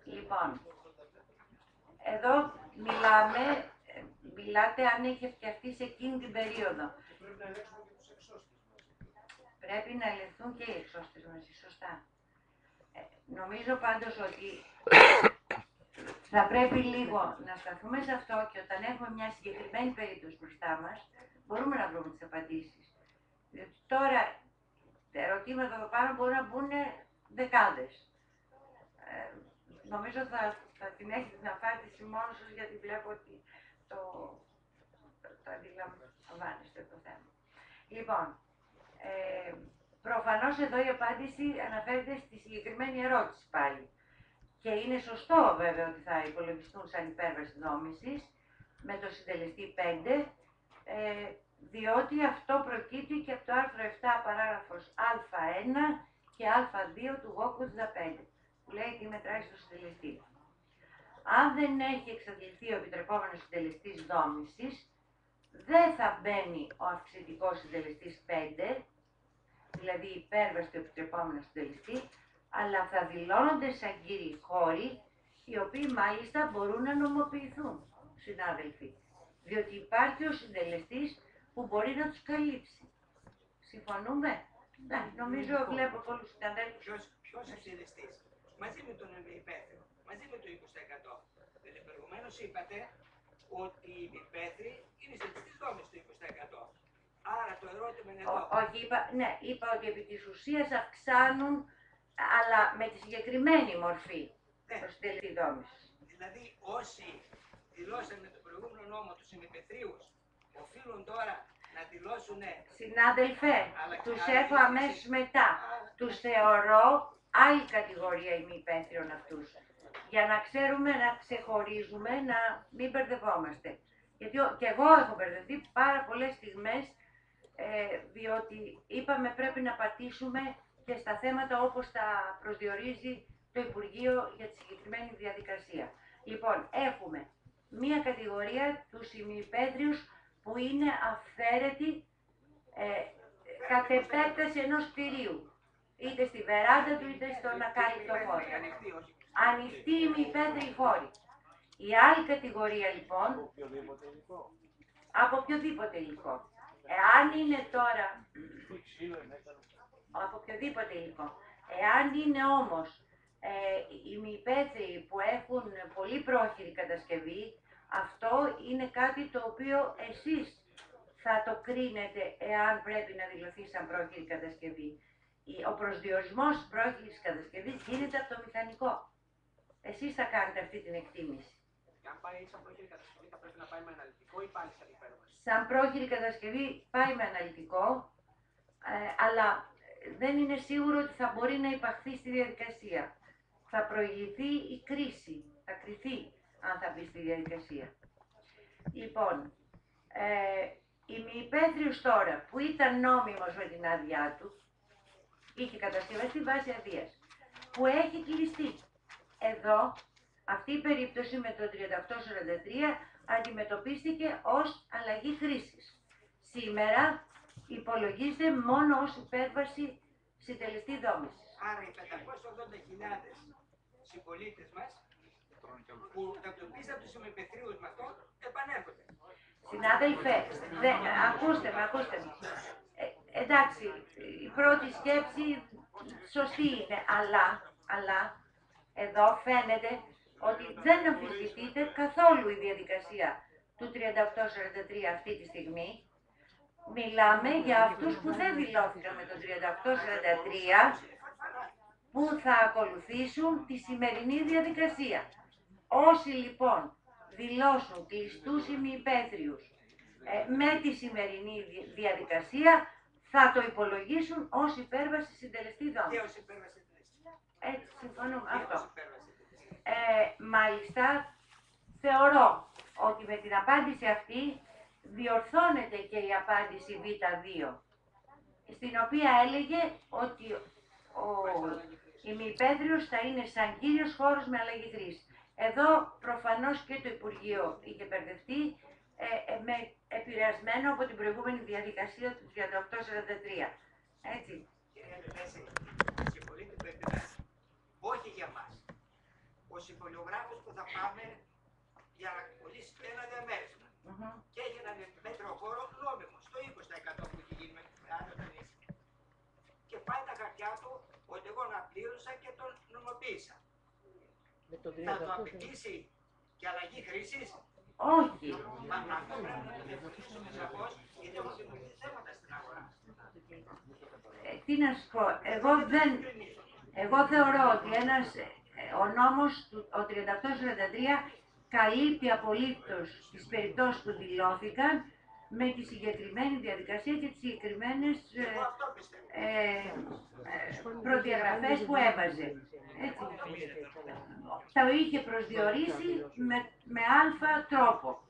Λοιπόν, εδώ μιλάτε αν είχε φτιαχτεί σε εκείνη την περίοδο. Πρέπει να ελεγχθούν και οι εξώστες μαζί, σωστά. Νομίζω πάντως ότι θα πρέπει λίγο να σταθούμε σε αυτό και όταν έχουμε μια συγκεκριμένη περίπτωση μπροστά μας, μπορούμε να βρούμε τις απαντήσεις. Διότι τώρα τα ερωτήματα εδώ πάνω μπορούν να μπουν δεκάδες. Νομίζω θα την έχετε την απάντηση μόνος σας, γιατί βλέπω ότι το αντιλαμβάνεστε το θέμα. Λοιπόν, προφανώς εδώ η απάντηση αναφέρεται στη συγκεκριμένη ερώτηση πάλι. Και είναι σωστό βέβαια ότι θα υπολογιστούν σαν υπέρβαση δόμησης με το συντελεστή 5, διότι αυτό προκύπτει και από το άρθρο 7 παράγραφος Α1 και Α2 του ΓΟΚ 85, που λέει τι μετράει στο συντελεστή. Αν δεν έχει εξαντληθεί ο επιτρεπόμενος συντελεστής δόμησης, δεν θα μπαίνει ο αυξητικός συντελεστής 5, δηλαδή η υπέρβαση του επιτρεπόμενου συντελεστή, αλλά θα δηλώνονται σαν κύριοι χώροι, οι οποίοι μάλιστα μπορούν να νομοποιηθούν, συνάδελφοι, διότι υπάρχει ο συντελεστής που μπορεί να τους καλύψει. Συμφωνούμε? Νομίζω βλέπω πολλούς συναδέλφους. Ποιος συντελεστής? Μαζί με τον ημιπέθριο, μαζί με το 20%. Δηλαδή, προηγουμένως είπατε ότι οι ημιπέθροι είναι συντελεστής δόμησης του 20%. Άρα το ερώτημα είναι εδώ. Όχι, είπα ότι επί της ουσίας αυξάνουν, αλλά με τη συγκεκριμένη μορφή το συντελεστή δόμησης. Δηλαδή, όσοι δηλώσανε το προηγούμενο νόμο τους ημιπεθρίους, οφείλουν τώρα να δηλώσουν. Συνάδελφε, τους έχω αμέσως μετά. Τους θεωρώ άλλη κατηγορία ημιπέθριων αυτούς. Για να ξέρουμε να ξεχωρίζουμε, να μην μπερδευόμαστε. Γιατί και εγώ έχω μπερδευτεί πάρα πολλές στιγμές, διότι είπαμε πρέπει να πατήσουμε και στα θέματα όπως τα προσδιορίζει το Υπουργείο για τη συγκεκριμένη διαδικασία. Λοιπόν, έχουμε μία κατηγορία τους ημιυπέθριους που είναι αυθαίρετοι κατ' επέκταση ενός κτηρίου. Είτε στη βεράντα του, είτε στον ακάλυπτο χώρο. Ανοιχτή ημιυπαίθριοι χώροι. Η άλλη κατηγορία λοιπόν, από οποιοδήποτε υλικό. Εάν είναι τώρα, από οποιοδήποτε υλικό. Εάν είναι όμως οι ημιυπαίθριοι που έχουν πολύ πρόχειρη κατασκευή, αυτό είναι κάτι το οποίο εσείς θα το κρίνετε εάν πρέπει να δηλωθεί σαν πρόχειρη κατασκευή. Ο προσδιορισμός της πρόχειρης κατασκευής γίνεται από το μηχανικό. Εσείς θα κάνετε αυτή την εκτίμηση. Και αν πάει σαν πρόχειρη κατασκευή, θα πρέπει να πάει με αναλυτικό ή πάλι σαν υπέρβαση? Σαν πρόχειρη κατασκευή πάει με αναλυτικό, αλλά δεν είναι σίγουρο ότι θα μπορεί να υπαχθεί στη διαδικασία. Θα προηγηθεί η κρίση, θα κριθεί αν θα μπει στη διαδικασία. Λοιπόν, ημιυπαίθριος τώρα που ήταν νόμιμος με την άδειά του, είχε κατασκευαστεί βάση αδείας, που έχει κλειστεί. Εδώ, αυτή η περίπτωση με το 3843 αντιμετωπίστηκε ως αλλαγή χρήσης. Σήμερα υπολογίζεται μόνο ως υπέρβαση συντελεστή δόμησης. Άρα οι 580.000 συμπολίτες μας που τακτοποίησαν τους ημιυπαίθριους με αυτό επανέρχονται. Συνάδελφε, ακούστε με. Εντάξει, η πρώτη σκέψη σωστή είναι, αλλά εδώ φαίνεται ότι δεν αμφισβητείται καθόλου η διαδικασία του 3843 αυτή τη στιγμή. Μιλάμε για αυτούς που δεν δηλώθηκαν με το 3843, που θα ακολουθήσουν τη σημερινή διαδικασία. Όσοι λοιπόν δηλώσουν κλειστούς ημιυπαίθριους με τη σημερινή διαδικασία, θα το υπολογίσουν ως υπέρβαση συντελεστή δόμηση. Και ως υπέρβαση συντελεστή. Έτσι, συμφωνούμε. Αυτό. Μάλιστα, θεωρώ ότι με την απάντηση αυτή διορθώνεται και η απάντηση Β2, στην οποία έλεγε ότι ο ημιυπαίθριος θα είναι σαν κύριος χώρος με αλλαγή χρήση. Εδώ προφανώς και το Υπουργείο είχε μπερδευτεί, επηρεασμένο από την προηγούμενη διαδικασία του 3843. Έτσι. Κυρία Λεπέση, συγχωρείτε το επιμέσου. Όχι για μας. Ο συμβολιογράφος που θα πάμε για να πουλήσει ένα διαμέρισμα. Και έχει έναν μέτρο χώρο νόμιμο, στο 20% που έχει γίνει με άλλο τον ίσο. Και πάει τα χαρτιά του ότι εγώ να πλήρωσα και τον νομοποίησα. Θα το απαιτήσει και αλλαγή χρήσης? Όχι. Μα αυτό πρέπει να το διαφορήσουμε σαφώς, γιατί έχουν δημιουργηθεί θέματα στην αγορά. Τι να σου πω, εγώ θεωρώ ότι ο νόμος, ο 3843, καλύπτει απολύτως τις περιπτώσεις που δηλώθηκαν με τη συγκεκριμένη διαδικασία και τις συγκεκριμένες προδιαγραφές που έβαζε. Έτσι. Τα είχε προσδιορίσει με αλφα τρόπο.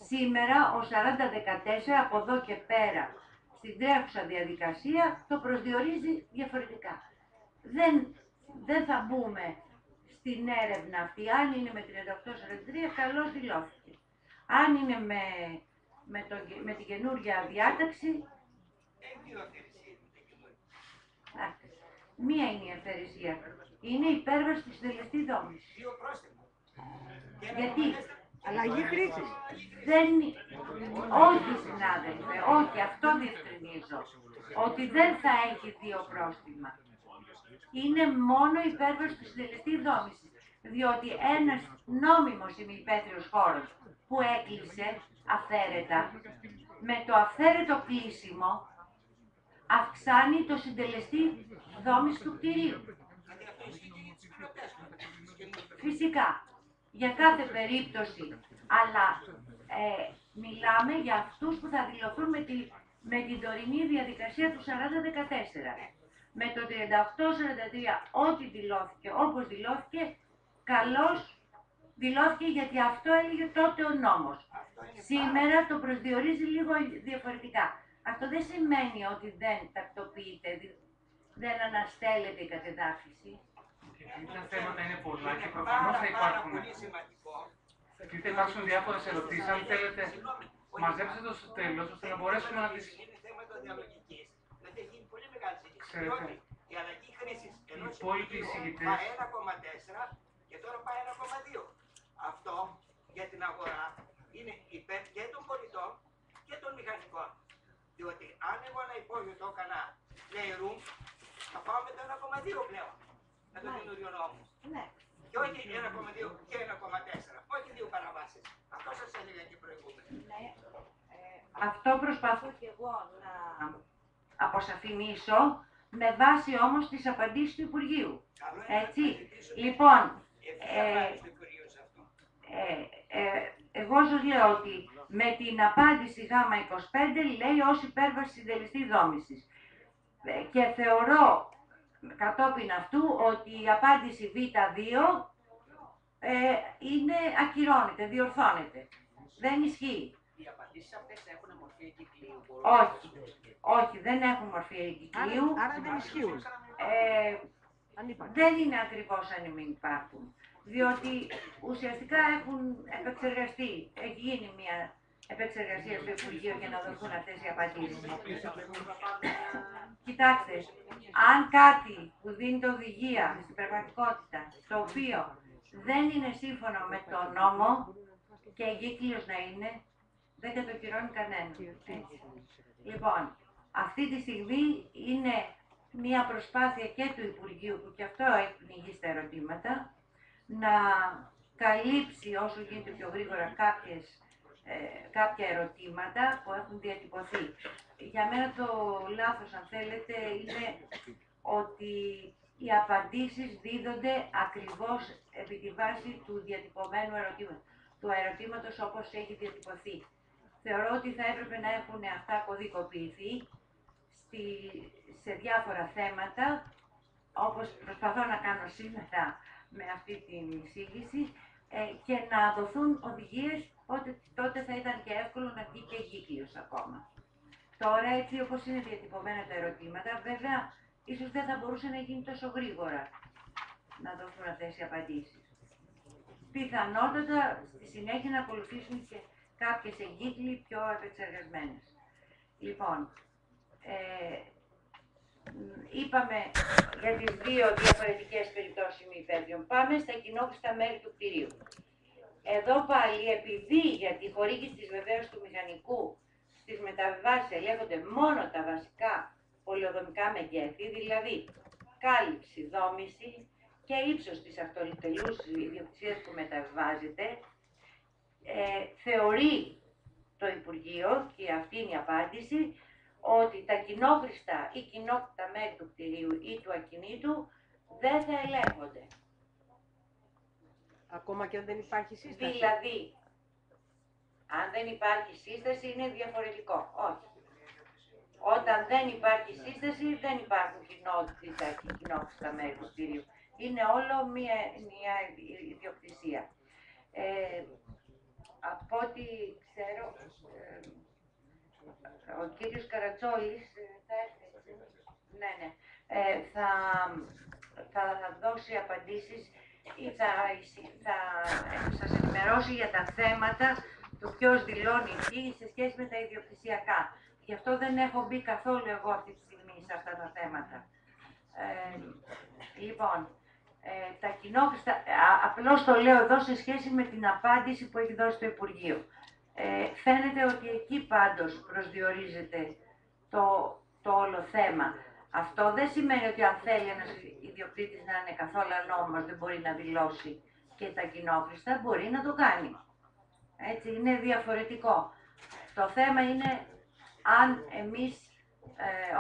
Σήμερα ο 4014 από εδώ και πέρα στην τρέχουσα διαδικασία το προσδιορίζει διαφορετικά. Δεν θα μπούμε στην έρευνα αυτή. Αν είναι με 3843, καλώς δηλώθηκε. Αν είναι με την καινούργια διάταξη, μία είναι η αφαιρεσία. Είναι η υπέρβαση του συντελεστή δόμηση. Γιατί? Αλλαγή χρήσης. Όχι, συνάδελφε, όχι, αυτό διευκρινίζω. Ότι δεν θα έχει δύο πρόστιμα. Είναι μόνο η υπέρβαση του συντελεστή δόμηση. Διότι ένας νόμιμος ημιυπαίθριος χώρος που έκλεισε αφαίρετα, με το αφαίρετο κλείσιμο αυξάνει το συντελεστή δόμηση του κτηρίου. Φυσικά, για κάθε περίπτωση, αλλά μιλάμε για αυτούς που θα δηλωθούν με την τωρινή διαδικασία του 4014. Με το 3843, ό,τι δηλώθηκε, όπως δηλώθηκε, καλώς δηλώθηκε, γιατί αυτό έλεγε τότε ο νόμος. Σήμερα το προσδιορίζει λίγο διαφορετικά. Αυτό δεν σημαίνει ότι δεν τακτοποιείται, δεν αναστέλλεται η κατεδάφιση. Τα θέματα είναι πολλά και προφανώς θα υπάρχουν. Και θα υπάρξουν διάφορες ερωτήσεις. Αν θέλετε, μαζέψτε το στο τέλος, ώστε να μπορέσουμε να τις... Είναι θέματα διαλογικής. Δηλαδή, ξέρετε, η αλλαγή χρήσης ενός υπόλοιποι υπουργείου εισηγητές. πάει 1,4 και τώρα πάει 1,2. Αυτό για την αγορά είναι υπέρ και των πολιτών και των μηχανικών. Διότι αν εγώ ένα υπόγειο το έκανα playroom, θα πάω με το 1,2 πλέον. Με τον καινούριο νόμο. Ναι. Και όχι 1,2 και 1,4. Όχι δύο παραβάσεις. Αυτό σας έλεγα και προηγούμενα. Ναι. Αυτό προσπαθώ και εγώ να αποσαφηνίσω με βάση όμως τις απαντήσεις του Υπουργείου. Καλό είναι Έτσι. να ζητήσουμε Λοιπόν, ευθεία πάλι στο Υπουργείο σε αυτό. εγώ σας λέω ότι με την απάντηση Γ 25 λέει ως υπέρβαση συντελεστή δόμησης. Και θεωρώ κατόπιν αυτού ότι η απάντηση Β2 είναι ακυρώνεται, διορθώνεται. Δεν ισχύει. Οι απαντήσεις αυτές έχουν μορφή εγκυκλίου. Όχι, όχι, δεν έχουν μορφή εγκυκλίου. Άρα δεν ισχύουν. Αν υπάρχουν. Δεν είναι ακριβώς αν μην υπάρχουν. Διότι ουσιαστικά έχουν επεξεργαστεί, έχει γίνει μια επεξεργασία στο Υπουργείο για να δοθούν αυτές οι απαντήσεις. Κοιτάξτε, αν κάτι που δίνει οδηγία στην πραγματικότητα, το οποίο δεν είναι σύμφωνο με τον νόμο και εγκύκλειος να είναι, δεν κατοκυρώνει κανένα. Λοιπόν, αυτή τη στιγμή είναι μια προσπάθεια και του Υπουργείου, που και αυτό έχει πνιγεί στα ερωτήματα, να καλύψει όσο γίνεται πιο γρήγορα κάποια ερωτήματα που έχουν διατυπωθεί. Για μένα το λάθος, αν θέλετε, είναι ότι οι απαντήσεις δίδονται ακριβώς επί τη βάση του διατυπωμένου ερωτήματος, του ερωτήματος όπως έχει διατυπωθεί. Θεωρώ ότι θα έπρεπε να έχουν αυτά κωδικοποιηθεί σε διάφορα θέματα, όπως προσπαθώ να κάνω σήμερα με αυτή την εισήγηση, και να δοθούν οδηγίες, τότε θα ήταν και εύκολο να βγει και εγκύκλειος ακόμα. Τώρα, έτσι όπως είναι διατυπωμένα τα ερωτήματα, βέβαια, ίσως δεν θα μπορούσε να γίνει τόσο γρήγορα να δοθούν αυτές οι απαντήσεις. Πιθανότατα, στη συνέχεια να ακολουθήσουν και κάποιες εγκύκλοι πιο επεξεργασμένες. Λοιπόν, είπαμε για τις δύο διαφορετικές περιπτώσεις ημιυπαίθριων. Πάμε στα κοινόχρηστα μέρη του κτηρίου. Εδώ πάλι, επειδή για τη χορήγηση της βεβαίωσης του μηχανικού στις μεταβιβάσεις ελέγχονται μόνο τα βασικά πολεοδομικά μεγέθη, δηλαδή κάλυψη, δόμηση και ύψος της αυτοτελούς ιδιοκτησίας που μεταβιβάζεται, θεωρεί το Υπουργείο, και αυτή είναι η απάντηση, ότι τα κοινόχρηστα ή κοινόκτητα μέρη του κτηρίου ή του ακινήτου δεν θα ελέγχονται. Ακόμα και αν δεν υπάρχει σύσταση. Δηλαδή, αν δεν υπάρχει σύσταση είναι διαφορετικό. Όχι. Όταν δεν υπάρχει σύσταση δεν υπάρχουν κοινότητα και κοινόχρηστα μέρη του κτηρίου. Είναι όλο μια ιδιοκτησία. Από ό,τι ξέρω, ο κύριος Καρατσόλης θα έρθει. Ναι, ναι. Θα δώσει απαντήσεις ή θα σας ενημερώσει για τα θέματα του ποιος δηλώνει τι σε σχέση με τα ιδιοκτησιακά. Γι' αυτό δεν έχω μπει καθόλου εγώ αυτή τη στιγμή σε αυτά τα θέματα. Λοιπόν, τα κοινόχρηστα, απλώς το λέω εδώ σε σχέση με την απάντηση που έχει δώσει το Υπουργείο. Φαίνεται ότι εκεί πάντως προσδιορίζεται το όλο θέμα. Αυτό δεν σημαίνει ότι αν θέλει ένας ιδιοκτήτης να είναι καθόλου ανώμος δεν μπορεί να δηλώσει και τα κοινόχρηστα, μπορεί να το κάνει. Έτσι, είναι διαφορετικό. Το θέμα είναι αν εμείς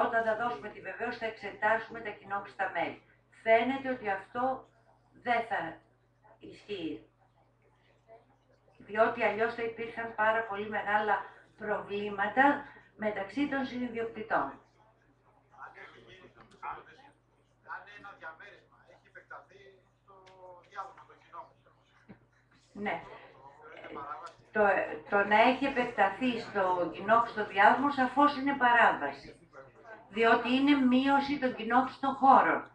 όταν θα δώσουμε τη βεβαίωση θα εξετάσουμε τα κοινόχρηστα μέρη. Φαίνεται ότι αυτό δεν θα ισχύει. Διότι αλλιώς θα υπήρχαν πάρα πολύ μεγάλα προβλήματα μεταξύ των συνιδιοκτητών. Αν ένα διαμέρισμα έχει επεκταθεί στο διάδρομο των κοινόχρηστων. Ναι. Το να έχει επεκταθεί στο κοινόχρηστο διάδρομο σαφώς είναι παράβαση. Διότι είναι μείωση των κοινόχρηστων χώρων.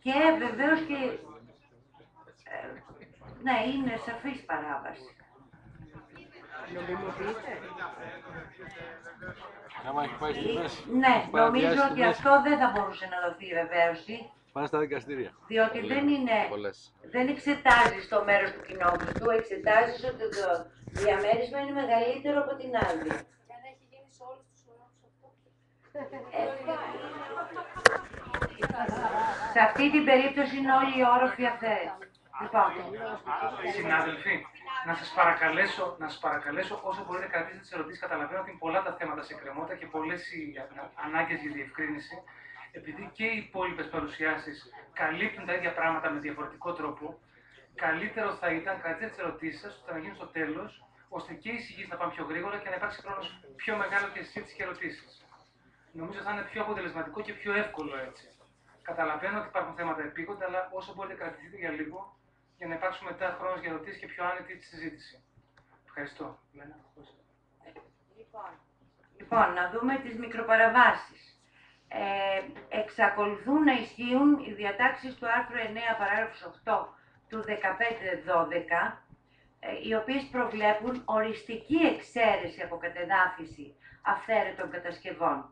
Και βεβαίως και ναι, είναι σαφής παράβαση. Νομιμοποιείται. Άμα έχει πάει στη μέση. Ναι, νομίζω παραβιάσει τη ότι μέση. αυτό δεν θα μπορούσε να δοθεί βεβαίωση, Πάνε στα δικαστήρια. διότι δεν εξετάζεις το μέρος του κοινόχρηστου, εξετάζεις ότι το διαμέρισμα είναι μεγαλύτερο από την άδεια. Και αν έχει γίνει σε όλους τους ορόφους αυτό. Σε αυτή την περίπτωση είναι όλοι οι όροφοι αυτές. Λοιπόν, Συνάδελφοι, να σας παρακαλέσω όσο μπορείτε κρατήσετε τις ερωτήσεις. Καταλαβαίνω ότι είναι πολλά τα θέματα σε εκκρεμότητα και πολλές οι ανάγκες για διευκρίνηση. Επειδή και οι υπόλοιπες παρουσιάσεις καλύπτουν τα ίδια πράγματα με διαφορετικό τρόπο, καλύτερο θα ήταν κρατήσετε τις ερωτήσεις σας, ώστε να γίνουν στο τέλος, ώστε και οι εισηγήσεις να πάνε πιο γρήγορα και να υπάρξει χρόνος πιο μεγάλο για συζήτηση και ερωτήσεις. Νομίζω θα είναι πιο αποτελεσματικό και πιο εύκολο έτσι. Καταλαβαίνω ότι υπάρχουν θέματα επίγοντα, αλλά όσο μπορείτε κρατηθείτε για λίγο, για να υπάρξουν μετά χρόνος για ερωτήσεις και πιο άνετη τη συζήτηση. Ευχαριστώ. Λοιπόν, να δούμε τις μικροπαραβάσεις. Εξακολουθούν να ισχύουν οι διατάξεις του άρθρου 9 παράγραφος 8 του 15-12, οι οποίες προβλέπουν οριστική εξαίρεση από κατεδάφιση αυθαίρετων κατασκευών.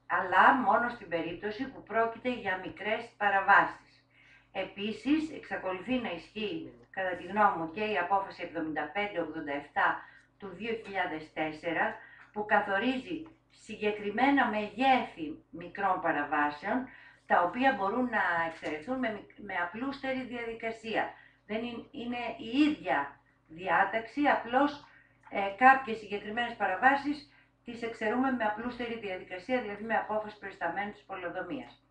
Αλλά μόνο στην περίπτωση που πρόκειται για μικρές παραβάσεις. Επίσης, εξακολουθεί να ισχύει, κατά τη γνώμη μου, και η απόφαση 75-87 του 2004, που καθορίζει συγκεκριμένα μεγέθη μικρών παραβάσεων, τα οποία μπορούν να εξαιρεθούν με απλούστερη διαδικασία. Δεν είναι η ίδια διάταξη, απλώς κάποιες συγκεκριμένες παραβάσεις τις εξαιρούμε με απλούστερη διαδικασία, δηλαδή με απόφαση προϊσταμένου της πολεοδομίας.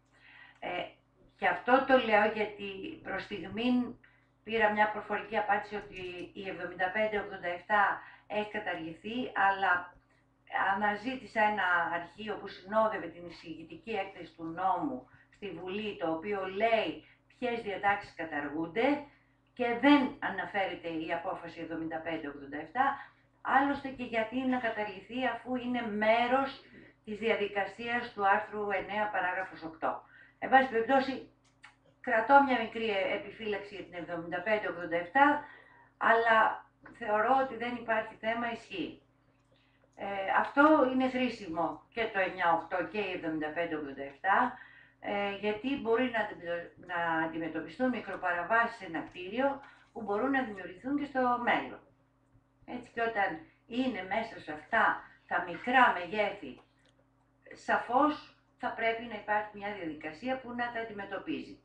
Και αυτό το λέω γιατί προς στιγμήν πήρα μια προφορική απάντηση ότι η 75-87 έχει καταργηθεί, αλλά αναζήτησα ένα αρχείο που συνόδευε την εισηγητική έκθεση του νόμου στη Βουλή, το οποίο λέει ποιες διατάξεις καταργούνται και δεν αναφέρεται η απόφαση 75-87, άλλωστε και γιατί να καταργηθεί αφού είναι μέρος της διαδικασίας του άρθρου 9 παράγραφος 8. Εν πάση περιπτώσει, κρατώ μια μικρή επιφύλαξη για την 75-87, αλλά θεωρώ ότι δεν υπάρχει θέμα, ισχύει. Αυτό είναι χρήσιμο και το 9-8 και η 75-87, γιατί μπορεί να αντιμετωπιστούν μικροπαραβάσεις σε ένα κτίριο που μπορούν να δημιουργηθούν και στο μέλλον. Έτσι, και όταν είναι μέσα σε αυτά τα μικρά μεγέθη, σαφώς θα πρέπει να υπάρχει μια διαδικασία που να τα αντιμετωπίζει.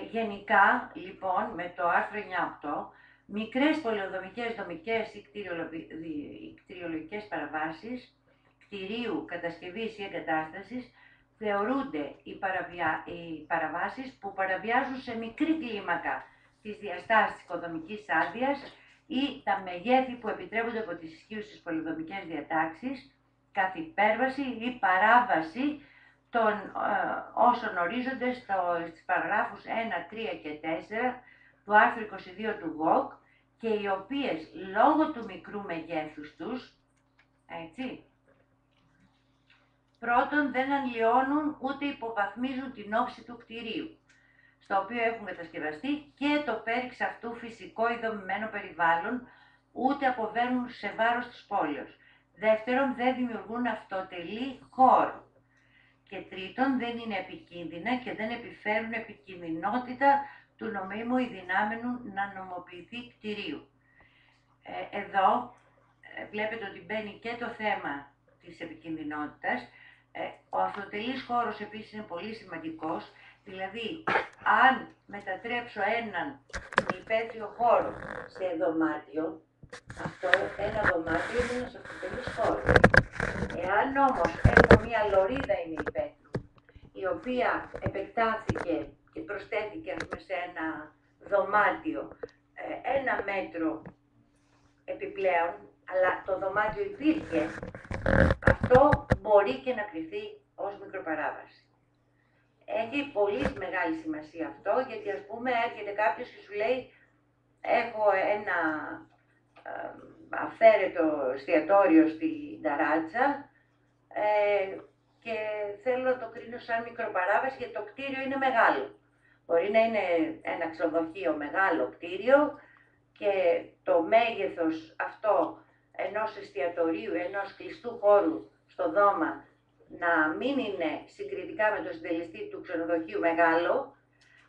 Γενικά, λοιπόν, με το άρθρο 9.8, μικρές πολεοδομικές, δομικές ή κτηριολογικές παραβάσεις κτηρίου, κατασκευής ή εγκατάστασης θεωρούνται οι παραβάσεις που παραβιάζουν σε μικρή κλίμακα τις διαστάσεις της οικοδομικής άδειας ή τα μεγέθη που επιτρέπονται από τις ισχύουσες πολεοδομικές διατάξεις, καθ' υπέρβαση ή παράβαση των όσων ορίζονται στις παραγράφους 1, 3 και 4 του άρθρου 22 του ΓΟΚ και οι οποίες λόγω του μικρού μεγέθους τους, έτσι, πρώτον δεν αλλοιώνουν ούτε υποβαθμίζουν την όψη του κτηρίου, στο οποίο έχουν κατασκευαστεί και το πέριξ αυτού φυσικό ή δομημένο περιβάλλον, ούτε αποβαίνουν σε βάρος της πόλεως. Δεύτερον, δεν δημιουργούν αυτοτελή χώρο. Και τρίτον, δεν είναι επικίνδυνα και δεν επιφέρουν επικινδυνότητα του νομίμου ή δυνάμενου να νομοποιηθεί κτηρίου. Εδώ βλέπετε ότι μπαίνει και το θέμα της επικινδυνότητας. Ο αυτοτελής χώρος επίσης είναι πολύ σημαντικός, δηλαδή αν μετατρέψω έναν υπαίθριο χώρο σε δωμάτιο, αυτό ένα δωμάτιο είναι ένας αυτοτελής χώρος. Εάν όμως έχω μία λωρίδα ημιυπαίθρου, η οποία επεκτάθηκε και προσθέθηκε σε ένα δωμάτιο 1 μέτρο επιπλέον, αλλά το δωμάτιο υπήρχε, αυτό μπορεί και να κριθεί ως μικροπαράβαση. Έχει πολύ μεγάλη σημασία αυτό, γιατί ας πούμε έρχεται κάποιος και σου λέει έχω ένα αυθαίρετο εστιατόριο στην Ταράτσα και θέλω να το κρίνω σαν μικροπαράβαση γιατί το κτίριο είναι μεγάλο. Μπορεί να είναι ένα ξενοδοχείο μεγάλο κτίριο και το μέγεθος αυτό ενός εστιατορίου, ενός κλειστού χώρου στο δώμα να μην είναι συγκριτικά με το συντελεστή του ξενοδοχείου μεγάλο,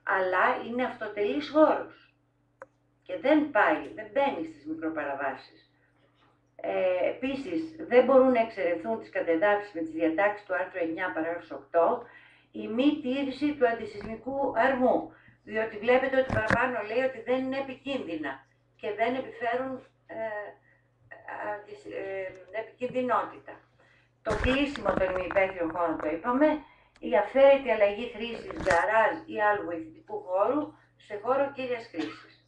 αλλά είναι αυτοτελής χώρος και δεν μπαίνει στις μικροπαραβάσεις. Επίσης, δεν μπορούν να εξαιρεθούν τις κατεδάφισεις με τις διατάξεις του άρθρου 9 παράγραφος 8 η μη τήρηση του αντισυσμικού αρμού, διότι βλέπετε ότι παραπάνω λέει ότι δεν είναι επικίνδυνα και δεν επιφέρουν επικινδυνότητα. Το κλείσιμο των ημιυπαίθριων χώρων το είπαμε, η αυθαίρετη αλλαγή χρήσης γκαράζ ή άλλου βοηθητικού χώρου σε χώρο κύριας χρήσης.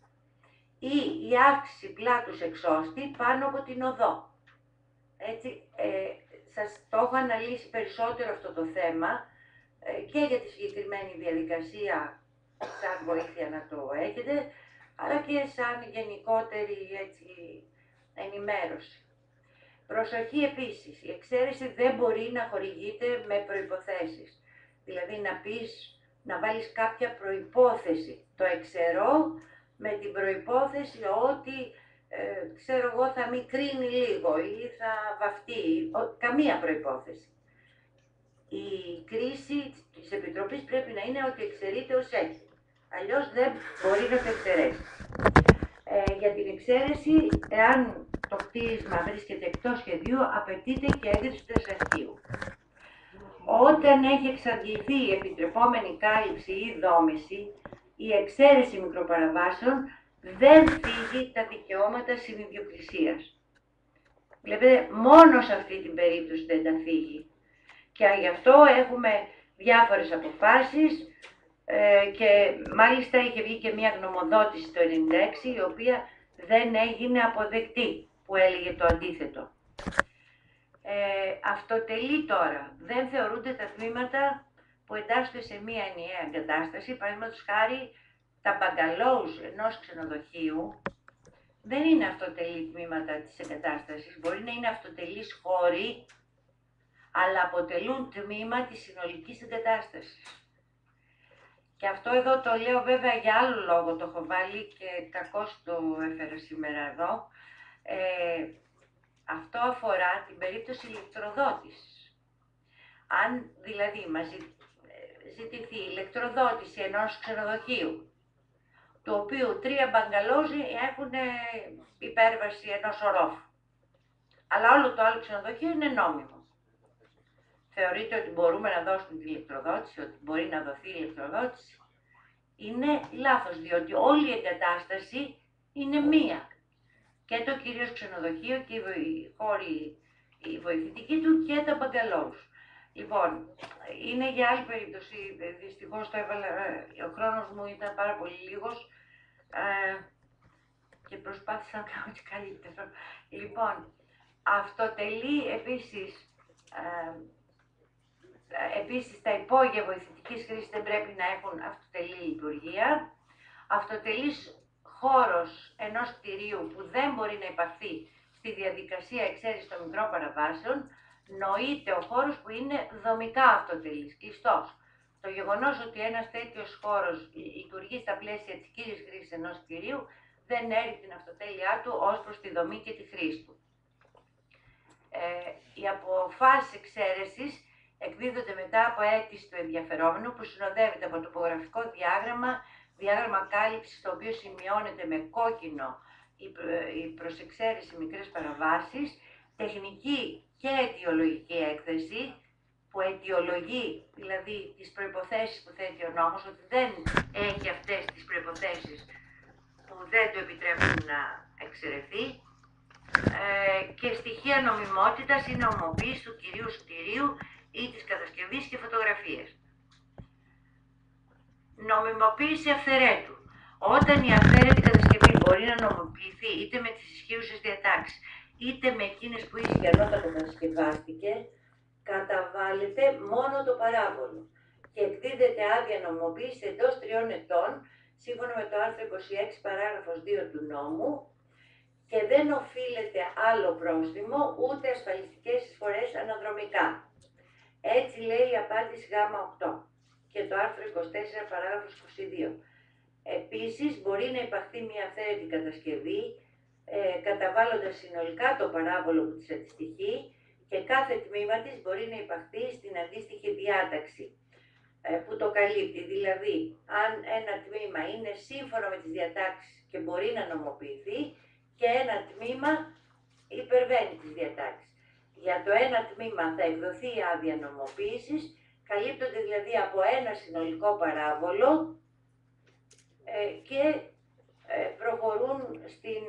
Ή η αύξηση πλάτους εξώστη πάνω από την οδό. Έτσι, σας το έχω αναλύσει περισσότερο αυτό το θέμα και για τη συγκεκριμένη διαδικασία σαν βοήθεια να το έχετε, αλλά και σαν γενικότερη έτσι, ενημέρωση. Προσοχή επίσης, η εξαίρεση δεν μπορεί να χορηγείται με προϋποθέσεις. Δηλαδή να βάλεις κάποια προϋπόθεση. Το εξαιρώ με την προϋπόθεση ότι ξέρω εγώ θα μικρύνει λίγο ή θα βαφτεί, καμία προϋπόθεση. Η κρίση της Επιτροπής πρέπει να είναι ότι εξαιρείται ως έχει. Αλλιώς δεν μπορεί να το εξαιρέσει. Για την εξαίρεση, εάν το κτίσμα βρίσκεται εκτός σχεδίου, απαιτείται και έγκριση του αρχείου. Όταν έχει εξαντληθεί η επιτρεπόμενη κάλυψη ή δόμηση, η εξαίρεση μικροπαραβάσεων δεν θίγει τα δικαιώματα συνειδιοκτησίας. Βλέπετε, μόνο σε αυτή την περίπτωση δεν τα θίγει. Και γι' αυτό έχουμε διάφορες αποφάσεις και μάλιστα είχε βγει και μια γνωμοδότηση το 1996 η οποία δεν έγινε αποδεκτή, που έλεγε το αντίθετο. Αυτοτελεί τώρα, δεν θεωρούνται τα τμήματα που εντάσσονται σε μία ενιαία εγκατάσταση. Παραδείγματος χάρη, τα μπαγκαλόους ενός ξενοδοχείου δεν είναι αυτοτελή τμήματα της εγκατάστασης. Μπορεί να είναι αυτοτελείς χώροι, αλλά αποτελούν τμήμα της συνολικής εγκατάστασης. Και αυτό εδώ το λέω βέβαια για άλλο λόγο, το έχω βάλει και κακώς το έφερα σήμερα εδώ. Αυτό αφορά την περίπτωση ηλεκτροδότησης. Αν δηλαδή μας ζητηθεί ηλεκτροδότηση ενός ξενοδοχείου, του οποίου 3 μπαγκαλόζοι έχουν υπέρβαση ενός ορόφου, αλλά όλο το άλλο ξενοδοχείο είναι νόμιμο. Θεωρείτε ότι μπορούμε να δώσουμε την ηλεκτροδότηση, ότι μπορεί να δοθεί η ηλεκτροδότηση? Είναι λάθος, διότι όλη η εγκατάσταση είναι μία. Και το κυρίως ξενοδοχείο και οι χώροι, η βοηθητική του και τα μπαγκαλόους. Λοιπόν, είναι για άλλη περίπτωση, δυστυχώς το έβαλα, ο χρόνος μου ήταν πάρα πολύ λίγος και προσπάθησα να κάνω και καλύτερο. Λοιπόν, αυτοτελεί επίσης τα υπόγεια βοηθητικής χρήσης δεν πρέπει να έχουν αυτοτελή λειτουργία. Αυτοτελής χώρος ενός κτηρίου που δεν μπορεί να υπαχθεί στη διαδικασία εξαίρεσης των μικρών παραβάσεων, νοείται ο χώρος που είναι δομικά αυτοτελής, κλειστός. Το γεγονός ότι ένας τέτοιος χώρος λειτουργεί στα πλαίσια της κύριας χρήσης ενός κτηρίου δεν έρει την αυτοτέλειά του ως προς τη δομή και τη χρήση του. Οι αποφάσεις εξαίρεσης εκδίδονται μετά από αίτηση του ενδιαφερόμενου που συνοδεύεται από τοπογραφικό διάγραμμα κάλυψης, το οποίο σημειώνεται με κόκκινο η προσεξαίρεση μικρές παραβάσεις, τεχνική και αιτιολογική έκθεση, που αιτιολογεί δηλαδή τις προϋποθέσεις που θέτει ο νόμος, ότι δεν έχει αυτές τις προϋποθέσεις που δεν του επιτρέπουν να εξαιρεθεί, και στοιχεία νομιμότητας ή νομιμοποίησης του κυρίου κτηρίου ή της κατασκευής και φωτογραφίες. Νομιμοποίηση αυθαιρέτου. Όταν η αυθαίρετη κατασκευή μπορεί να νομιμοποιηθεί είτε με τις ισχύουσες διατάξεις είτε με εκείνες που ίσχυαν όταν κατασκευάστηκε, καταβάλλεται μόνο το παράβολο και εκδίδεται άδεια νομιμοποίηση εντός 3 ετών, σύμφωνα με το άρθρο 26 παράγραφος 2 του νόμου, και δεν οφείλεται άλλο πρόστιμο ούτε ασφαλιστικές εισφορές αναδρομικά. Έτσι λέει η απάντηση Γ8 και το άρθρο 24 παράγραφος 22. Επίσης μπορεί να υπαχθεί μια αυθαίρετη κατασκευή καταβάλλοντας συνολικά το παράβολο που της αντιστοιχεί και κάθε τμήμα της μπορεί να υπαχθεί στην αντίστοιχη διάταξη που το καλύπτει. Δηλαδή, αν ένα τμήμα είναι σύμφωνο με τις διατάξεις και μπορεί να νομοποιηθεί και ένα τμήμα υπερβαίνει τις διατάξεις. Για το ένα τμήμα θα εκδοθεί η άδεια νομοποίησης, καλύπτονται δηλαδή από ένα συνολικό παράβολο και προχωρούν στην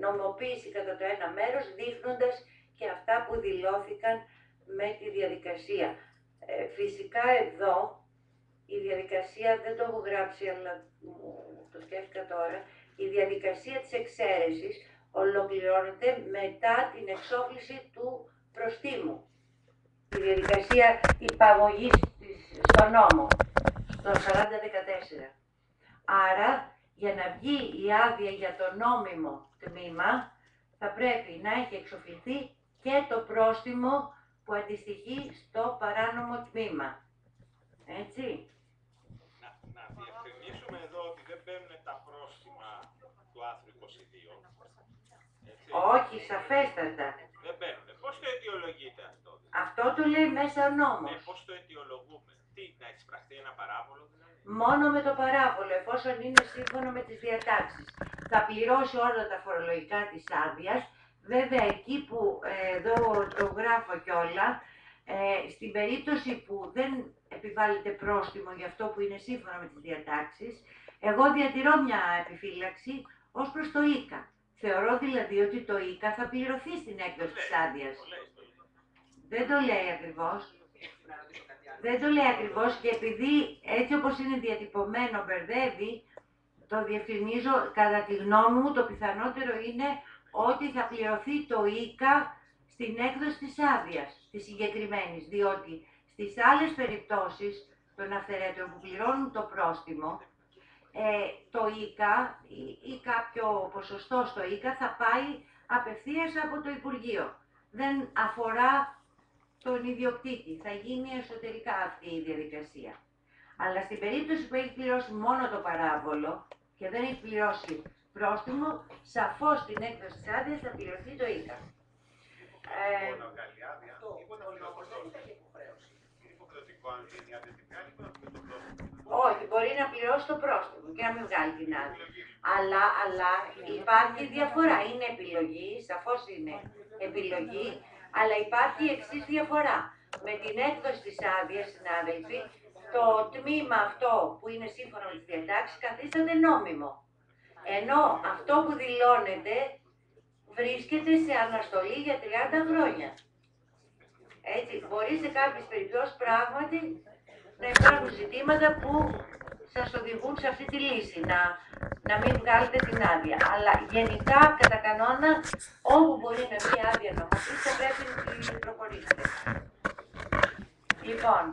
νομοποίηση κατά το ένα μέρος, δείχνοντας και αυτά που δηλώθηκαν με τη διαδικασία. Φυσικά εδώ η διαδικασία, δεν το έχω γράψει αλλά το σκέφτηκα τώρα, η διαδικασία της εξαίρεσης ολοκληρώνεται μετά την εξόφληση του προστίμου. Η διαδικασία υπαγωγής στο νόμο, στο 4014. Άρα, για να βγει η άδεια για το νόμιμο τμήμα, θα πρέπει να έχει εξοφληθεί και το πρόστιμο που αντιστοιχεί στο παράνομο τμήμα. Έτσι. Να διευκρινίσουμε εδώ ότι δεν μπαίνουν τα πρόστιμα του άρθρου 22. Έτσι. Όχι, σαφέστατα. Δεν μπαίνουν. Πώς το αιτιολογείται αυτό? Αυτό το λέει μέσα ο νόμος. Πώς το αιτιολογούμε? Τι, να εξπραχθεί ένα παράβολο δηλαδή? Μόνο με το παράβολο, εφόσον είναι σύμφωνο με τις διατάξεις. Θα πληρώσει όλα τα φορολογικά της άδειας. Βέβαια, εκεί που εδώ το γράφω κιόλα, στην περίπτωση που δεν επιβάλλεται πρόστιμο για αυτό που είναι σύμφωνα με τις διατάξεις, εγώ διατηρώ μια επιφύλαξη ως προς το ΙΚΑ. Θεωρώ δηλαδή ότι το ΙΚΑ θα πληρωθεί στην έκδοση της άδειας. Δεν το λέει ακριβώς. Δεν το λέει ακριβώς και επειδή έτσι όπως είναι διατυπωμένο μπερδεύει, το διευκρινίζω, κατά τη γνώμη μου το πιθανότερο είναι ότι θα πληρωθεί το ΙΚΑ στην έκδοση της άδειας, της συγκεκριμένης, διότι στις άλλες περιπτώσεις των αυθαιρέτων που πληρώνουν το πρόστιμο, το ΙΚΑ ή κάποιο ποσοστό στο ΙΚΑ θα πάει απευθείας από το Υπουργείο. Δεν αφορά τον ιδιοκτήτη, θα γίνει εσωτερικά αυτή η διαδικασία. Αλλά στην περίπτωση που έχει πληρώσει μόνο το παράβολο και δεν έχει πληρώσει πρόστιμο, σαφώς στην έκδοση της άδειας θα πληρωθεί το ΙΚΑ. Όχι, μπορεί να πληρώσει το πρόστιμο και να μην βγάλει την άδεια. Αλλά υπάρχει διαφορά. Είναι επιλογή, σαφώς είναι επιλογή, αλλά υπάρχει η εξής διαφορά. Με την έκδοση της άδειας, συνάδελφοι, το τμήμα αυτό που είναι σύμφωνα με τις διατάξεις καθίσταται νόμιμο. Ενώ αυτό που δηλώνεται βρίσκεται σε αναστολή για 30 χρόνια. Έτσι, μπορεί σε κάποιες περιπτώσεις πράγματι να υπάρχουν ζητήματα που σας οδηγούν σε αυτή τη λύση, να μην βγάλετε την άδεια. Αλλά γενικά, κατά κανόνα, όπου μπορεί να βγει άδεια νομοποίηση, θα πρέπει να την προχωρήσετε. Λοιπόν,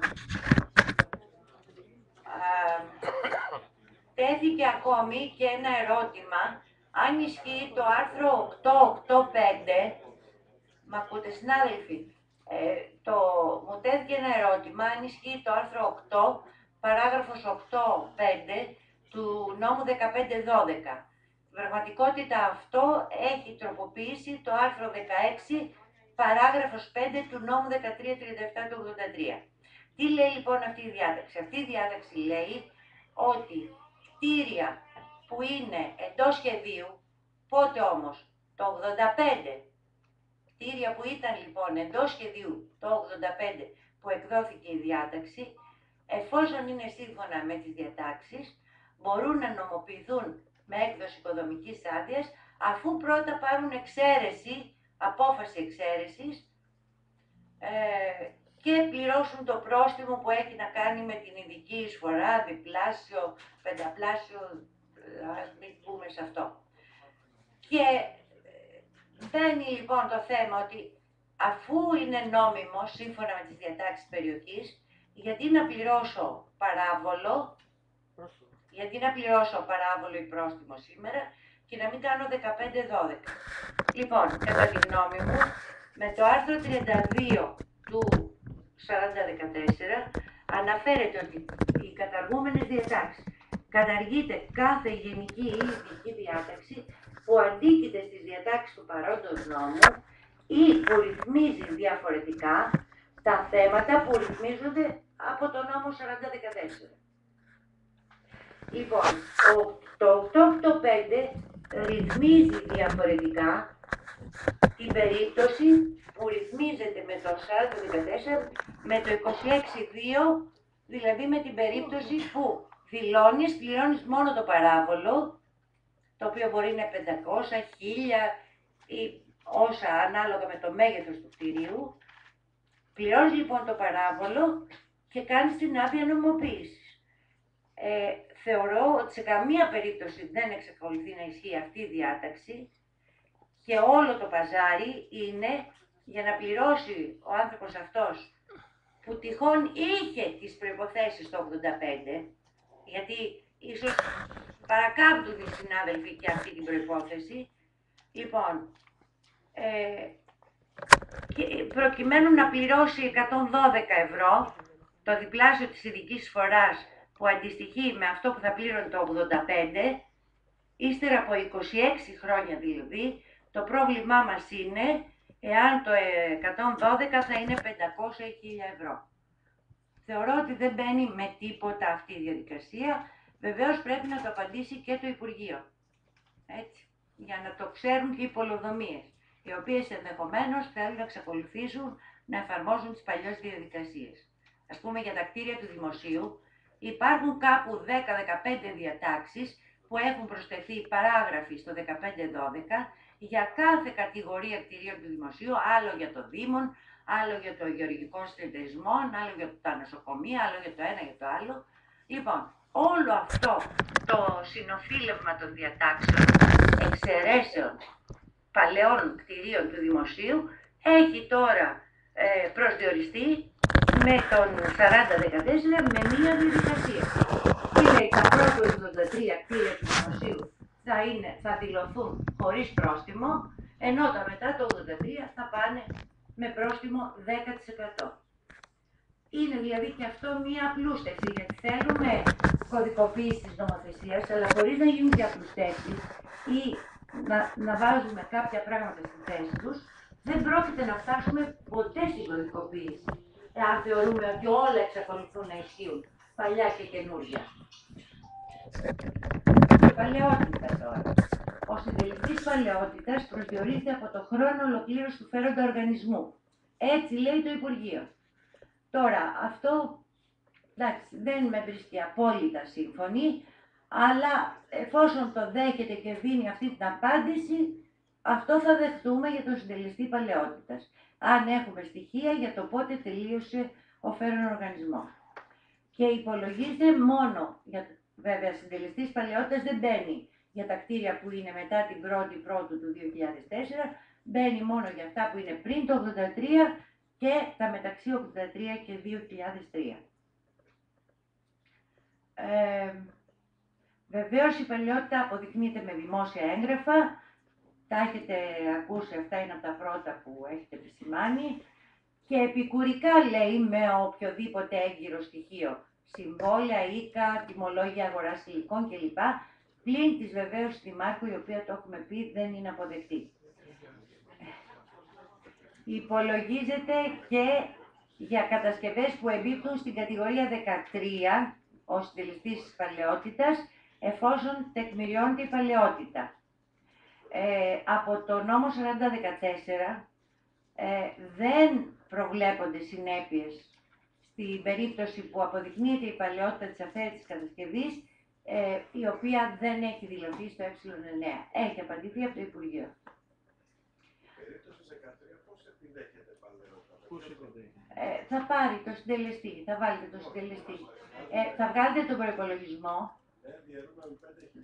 τέθηκε ακόμη και ένα ερώτημα, αν ισχύει το άρθρο 885, μ' ακούτε συνάδελφοι, μου τέθηκε ένα ερώτημα, αν ισχύει το άρθρο 8, παράγραφος 8.5 του νόμου 1512. Στην πραγματικότητα αυτό έχει τροποποιήσει το άρθρο 16, παράγραφος 5 του νόμου 1337 του 83. Τι λέει λοιπόν αυτή η διάταξη? Αυτή η διάταξη λέει ότι κτίρια που είναι εντός σχεδίου, πότε όμως? Το 85. Κτίρια που ήταν λοιπόν εντός σχεδίου το 85 που εκδόθηκε η διάταξη, εφόσον είναι σύμφωνα με τις διατάξεις, μπορούν να νομοποιηθούν με έκδοση οικοδομικής άδειας, αφού πρώτα πάρουν εξαίρεση, απόφαση εξαίρεσης και πληρώσουν το πρόστιμο που έχει να κάνει με την ειδική εισφορά, διπλάσιο, πενταπλάσιο, ας μην πούμε σε αυτό. Και μπαίνει λοιπόν το θέμα ότι αφού είναι νόμιμο σύμφωνα με τις διατάξεις της περιοχής, γιατί να πληρώσω παράβολο ή πρόστιμο σήμερα και να μην κάνω 15-12. Λοιπόν, κατά τη γνώμη μου, με το άρθρο 32 του 4014 αναφέρεται ότι οι καταργούμενες διατάξεις καταργείται κάθε γενική ή ειδική διάταξη που που αντίκειται στις διατάξεις του παρόντος νόμου ή που ρυθμίζει διαφορετικά τα θέματα που ρυθμίζονται από το νόμο 4014. Λοιπόν, το 885 ρυθμίζει διαφορετικά την περίπτωση που ρυθμίζεται με το 4014 με το 26.2, δηλαδή με την περίπτωση που πληρώνεις μόνο το παράβολο, το οποίο μπορεί να είναι 500, 1000 ή όσα ανάλογα με το μέγεθος του κτηρίου. Πληρώνεις λοιπόν το παράβολο και κάνεις την άδεια νομοποίησης. Θεωρώ ότι σε καμία περίπτωση δεν εξακολουθεί να ισχύει αυτή η διάταξη και όλο το παζάρι είναι για να πληρώσει ο άνθρωπος αυτός που τυχόν είχε τις προϋποθέσεις το 85, γιατί ίσως παρακάμπτουν οι συνάδελφοι και αυτή την προϋπόθεση. Λοιπόν, προκειμένου να πληρώσει 112 ευρώ, το διπλάσιο της ειδικής εισφοράς που αντιστοιχεί με αυτό που θα πλήρωνε το 85, ύστερα από 26 χρόνια δηλαδή, το πρόβλημά μας είναι εάν το 112 θα είναι 500 ή 1000 ευρώ. Θεωρώ ότι δεν μπαίνει με τίποτα αυτή η διαδικασία. Βεβαίως πρέπει να το απαντήσει και το Υπουργείο. Έτσι, για να το ξέρουν και οι πολεοδομίες, οι οποίες ενδεχομένως θέλουν να εξακολουθήσουν να εφαρμόζουν τις παλιές διαδικασίες. Ας πούμε για τα κτίρια του δημοσίου υπάρχουν κάπου 10-15 διατάξεις που έχουν προσθεθεί παράγραφοι στο 15-12 για κάθε κατηγορία κτηρίων του δημοσίου, άλλο για το Δήμον, άλλο για το γεωργικό συνεταιρισμό, άλλο για τα νοσοκομεία, άλλο για το ένα για το άλλο. Λοιπόν, όλο αυτό το συνοφίλευμα των διατάξεων, εξαιρέσεων παλαιών κτηρίων του δημοσίου, έχει τώρα προσδιοριστεί με τον 4014 με μία διαδικασία. Τι λέει, τα πρώτα 83 κτίρια του δημοσίου θα δηλωθούν χωρίς πρόστιμο, ενώ τα μετά το 83 θα πάνε με πρόστιμο 10%. Είναι δηλαδή και αυτό μία απλούστευση, γιατί θέλουμε κωδικοποίηση της νομοθεσίας, αλλά χωρίς να γίνουν και απλουστεύσεις ή να βάζουμε κάποια πράγματα στη θέση τους, δεν πρόκειται να φτάσουμε ποτέ στην κωδικοποίηση, εάν θεωρούμε ότι όλα εξακολουθούν να ισχύουν, παλιά και καινούργια. Παλαιότητα τώρα. Ο συντελεστής παλαιότητας προσδιορίζεται από το χρόνο ολοκλήρωσης του φέροντα οργανισμού. Έτσι λέει το Υπουργείο. Τώρα, αυτό εντάξει, δεν με βρίσκει απόλυτα σύμφωνη, αλλά εφόσον το δέχεται και δίνει αυτή την απάντηση, αυτό θα δεχτούμε για τον συντελεστή παλαιότητας. Αν έχουμε στοιχεία για το πότε τελείωσε ο φέρον οργανισμός. Και υπολογίζεται μόνο, βέβαια συντελεστής παλαιότητας δεν μπαίνει για τα κτίρια που είναι μετά την 1η Πρώτου του 2004, μπαίνει μόνο για αυτά που είναι πριν το 83 και τα μεταξύ 83 και 2003. Βεβαίως η παλαιότητα αποδεικνύεται με δημόσια έγγραφα, τα έχετε ακούσει, αυτά είναι από τα πρώτα που έχετε επισημάνει, και επικουρικά λέει με οποιοδήποτε έγκυρο στοιχείο, συμβόλαια, οίκα, τιμολόγια αγοράς υλικών κλπ. Πλην της βεβαίως δημάρχου, η οποία το έχουμε πει δεν είναι αποδεκτή. Υπολογίζεται και για κατασκευές που εμπίπτουν στην κατηγορία 13 ως συντελεστής παλαιότητας, εφόσον τεκμηριώνεται η παλαιότητα. Από το νόμο 4014 δεν προβλέπονται συνέπειες στην περίπτωση που αποδεικνύεται η παλαιότητα της αφαίρετης κατασκευής, η οποία δεν έχει δηλωθεί στο ε9. Έχει απαντηθεί από το Υπουργείο. Περίπτωση 13, πώς επιδέχεται παλαιότητα? Θα πάρει το συντελεστή, θα βάλετε το συντελεστή. Θα βγάλετε τον προϋπολογισμό.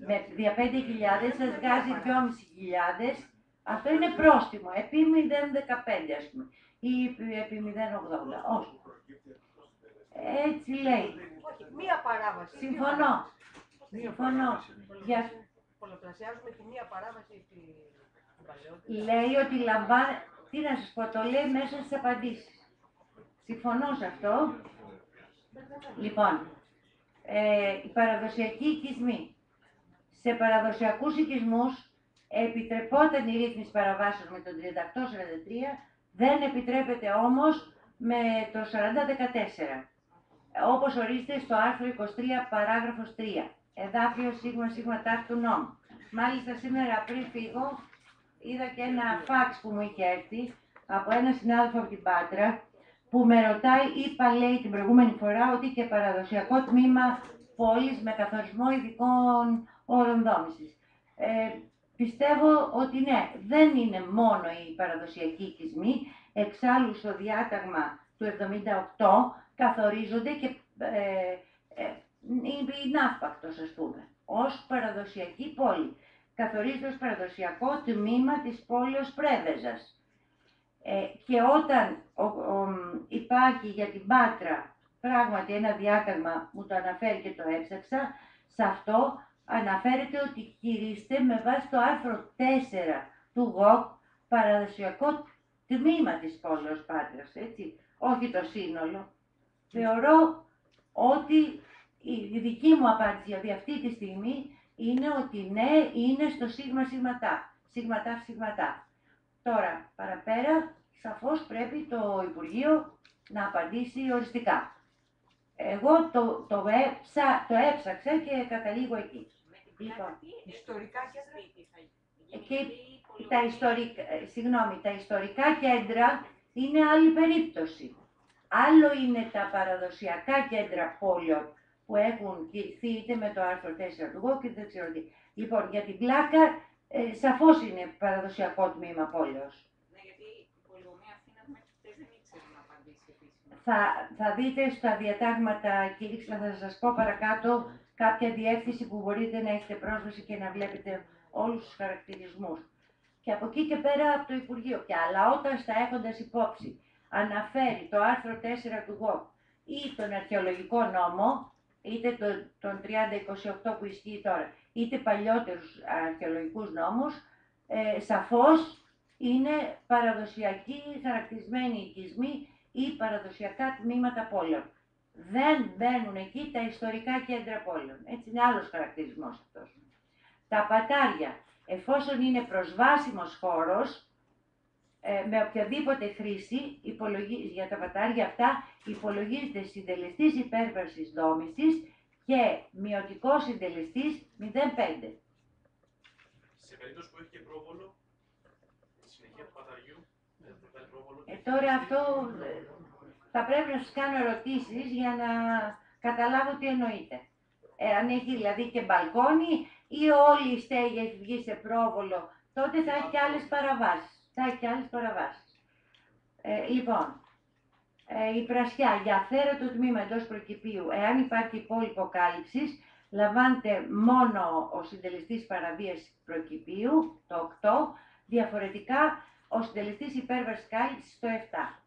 Με 5.000 σας βγάζει 2.500. Αυτό είναι πρόστιμο, επί 0,15 ας πούμε, ή επί 0,80, όχι. Έτσι λέει. Όχι, μία παράβαση. Συμφωνώ. Συμφωνώ. Πολλαπλασιάζουμε τη μία παράβαση στην παλαιότητα. Λέει ότι λαμβάνει, τι να σας πω, το λέει μέσα στις απαντήσεις. Συμφωνώ σε αυτό. Λοιπόν, οι παραδοσιακοί οικισμοί. Σε παραδοσιακούς οικισμούς Επιτρεπόταν η ρύθμιση παραβάσεων με τον 3843, δεν επιτρέπεται όμως με το 4014. Όπως ορίζεται στο άρθρο 23 παράγραφος 3, εδάφιο σίγμα τάφ του νόμου. Μάλιστα σήμερα πριν φύγω, είδα και ένα φάξ που μου είχε έρθει από ένα συνάδελφο από την Πάτρα, που με ρωτάει, είπα λέει την προηγούμενη φορά ότι και παραδοσιακό τμήμα πόλης με καθορισμό ειδικών όρων δόμησης. Πιστεύω ότι ναι, δεν είναι μόνο οι παραδοσιακοί οικισμοί, εξάλλου στο διάταγμα του 78 καθορίζονται και η Ναύπακτος, ας πούμε, ως παραδοσιακή πόλη. Καθορίζεται ως παραδοσιακό τμήμα της πόλεως Πρέβεζας. Και όταν υπάρχει για την Πάτρα πράγματι ένα διάταγμα, μου το αναφέρει και το έψαξα, σε αυτό αναφέρεται ότι χειρίζεται με βάση το άρθρο 4 του ΓΟΚ παραδοσιακό τμήμα της πόλεως Πάτρας, έτσι, όχι το σύνολο. Θεωρώ ότι η δική μου απάντηση δηλαδή αυτή τη στιγμή είναι ότι ναι, είναι στο σίγμα τάφ. Τώρα, παραπέρα, σαφώς πρέπει το Υπουργείο να απαντήσει οριστικά. Εγώ το έψαξα και καταλήγω εκεί. Λοιπόν, Ιστορικά και τα ιστορικά κέντρα είναι άλλη περίπτωση. Άλλο είναι τα παραδοσιακά κέντρα πόλεων που έχουν κηρυχθεί είτε με το άρθρο 4 του ΓΟΚ και δεν ξέρω τι. Λοιπόν, για την πλάκα, σαφώς είναι παραδοσιακό τμήμα πόλεως. Ναι, γιατί η πολυγομία Αθήνα μέχρι χτες δεν ήξερε να απαντήσει επίσημα. Θα δείτε στα διατάγματα κήρυξη, θα σας πω παρακάτω κάποια διεύθυνση που μπορείτε να έχετε πρόσβαση και να βλέπετε όλους τους χαρακτηρισμούς. Και από εκεί και πέρα από το Υπουργείο πια, αλλά όταν στα έχοντας υπόψη αναφέρει το άρθρο 4 του ΓΟΚ ή τον αρχαιολογικό νόμο, είτε τον 3028 που ισχύει τώρα, είτε παλιότερους αρχαιολογικούς νόμους, σαφώς είναι παραδοσιακοί χαρακτηρισμένοι οικισμοί ή παραδοσιακά τμήματα πόλεων. Δεν μπαίνουν εκεί τα ιστορικά κέντρα πόλεων. Έτσι είναι άλλος χαρακτηρισμός αυτός. Τα πατάρια, εφόσον είναι προσβάσιμος χώρος, με οποιαδήποτε χρήση, για τα πατάρια αυτά υπολογίζεται συντελεστής υπέρβασης δόμησης και μειωτικός συντελεστής 0,5. Σε περίπτωση που έχει και πρόβολο, στη συνεχεία του παταριού, βγάλει πρόβολο. Τώρα αυτό θα πρέπει να σας κάνω ερωτήσεις για να καταλάβω τι εννοείται. Αν έχει δηλαδή και μπαλκόνι ή όλη η στέγη έχει βγει σε πρόβολο, τότε θα έχει και άλλες παραβάσεις. Λοιπόν, η πρασιά για αφαίρετο τμήμα εντός προκηπίου, εάν υπάρχει υπόλοιπο κάλυψης, λαμβάνεται μόνο ο συντελεστής παραβίασης προκηπίου, το 8, διαφορετικά ο συντελεστής υπέρβασης κάλυψης, το 7.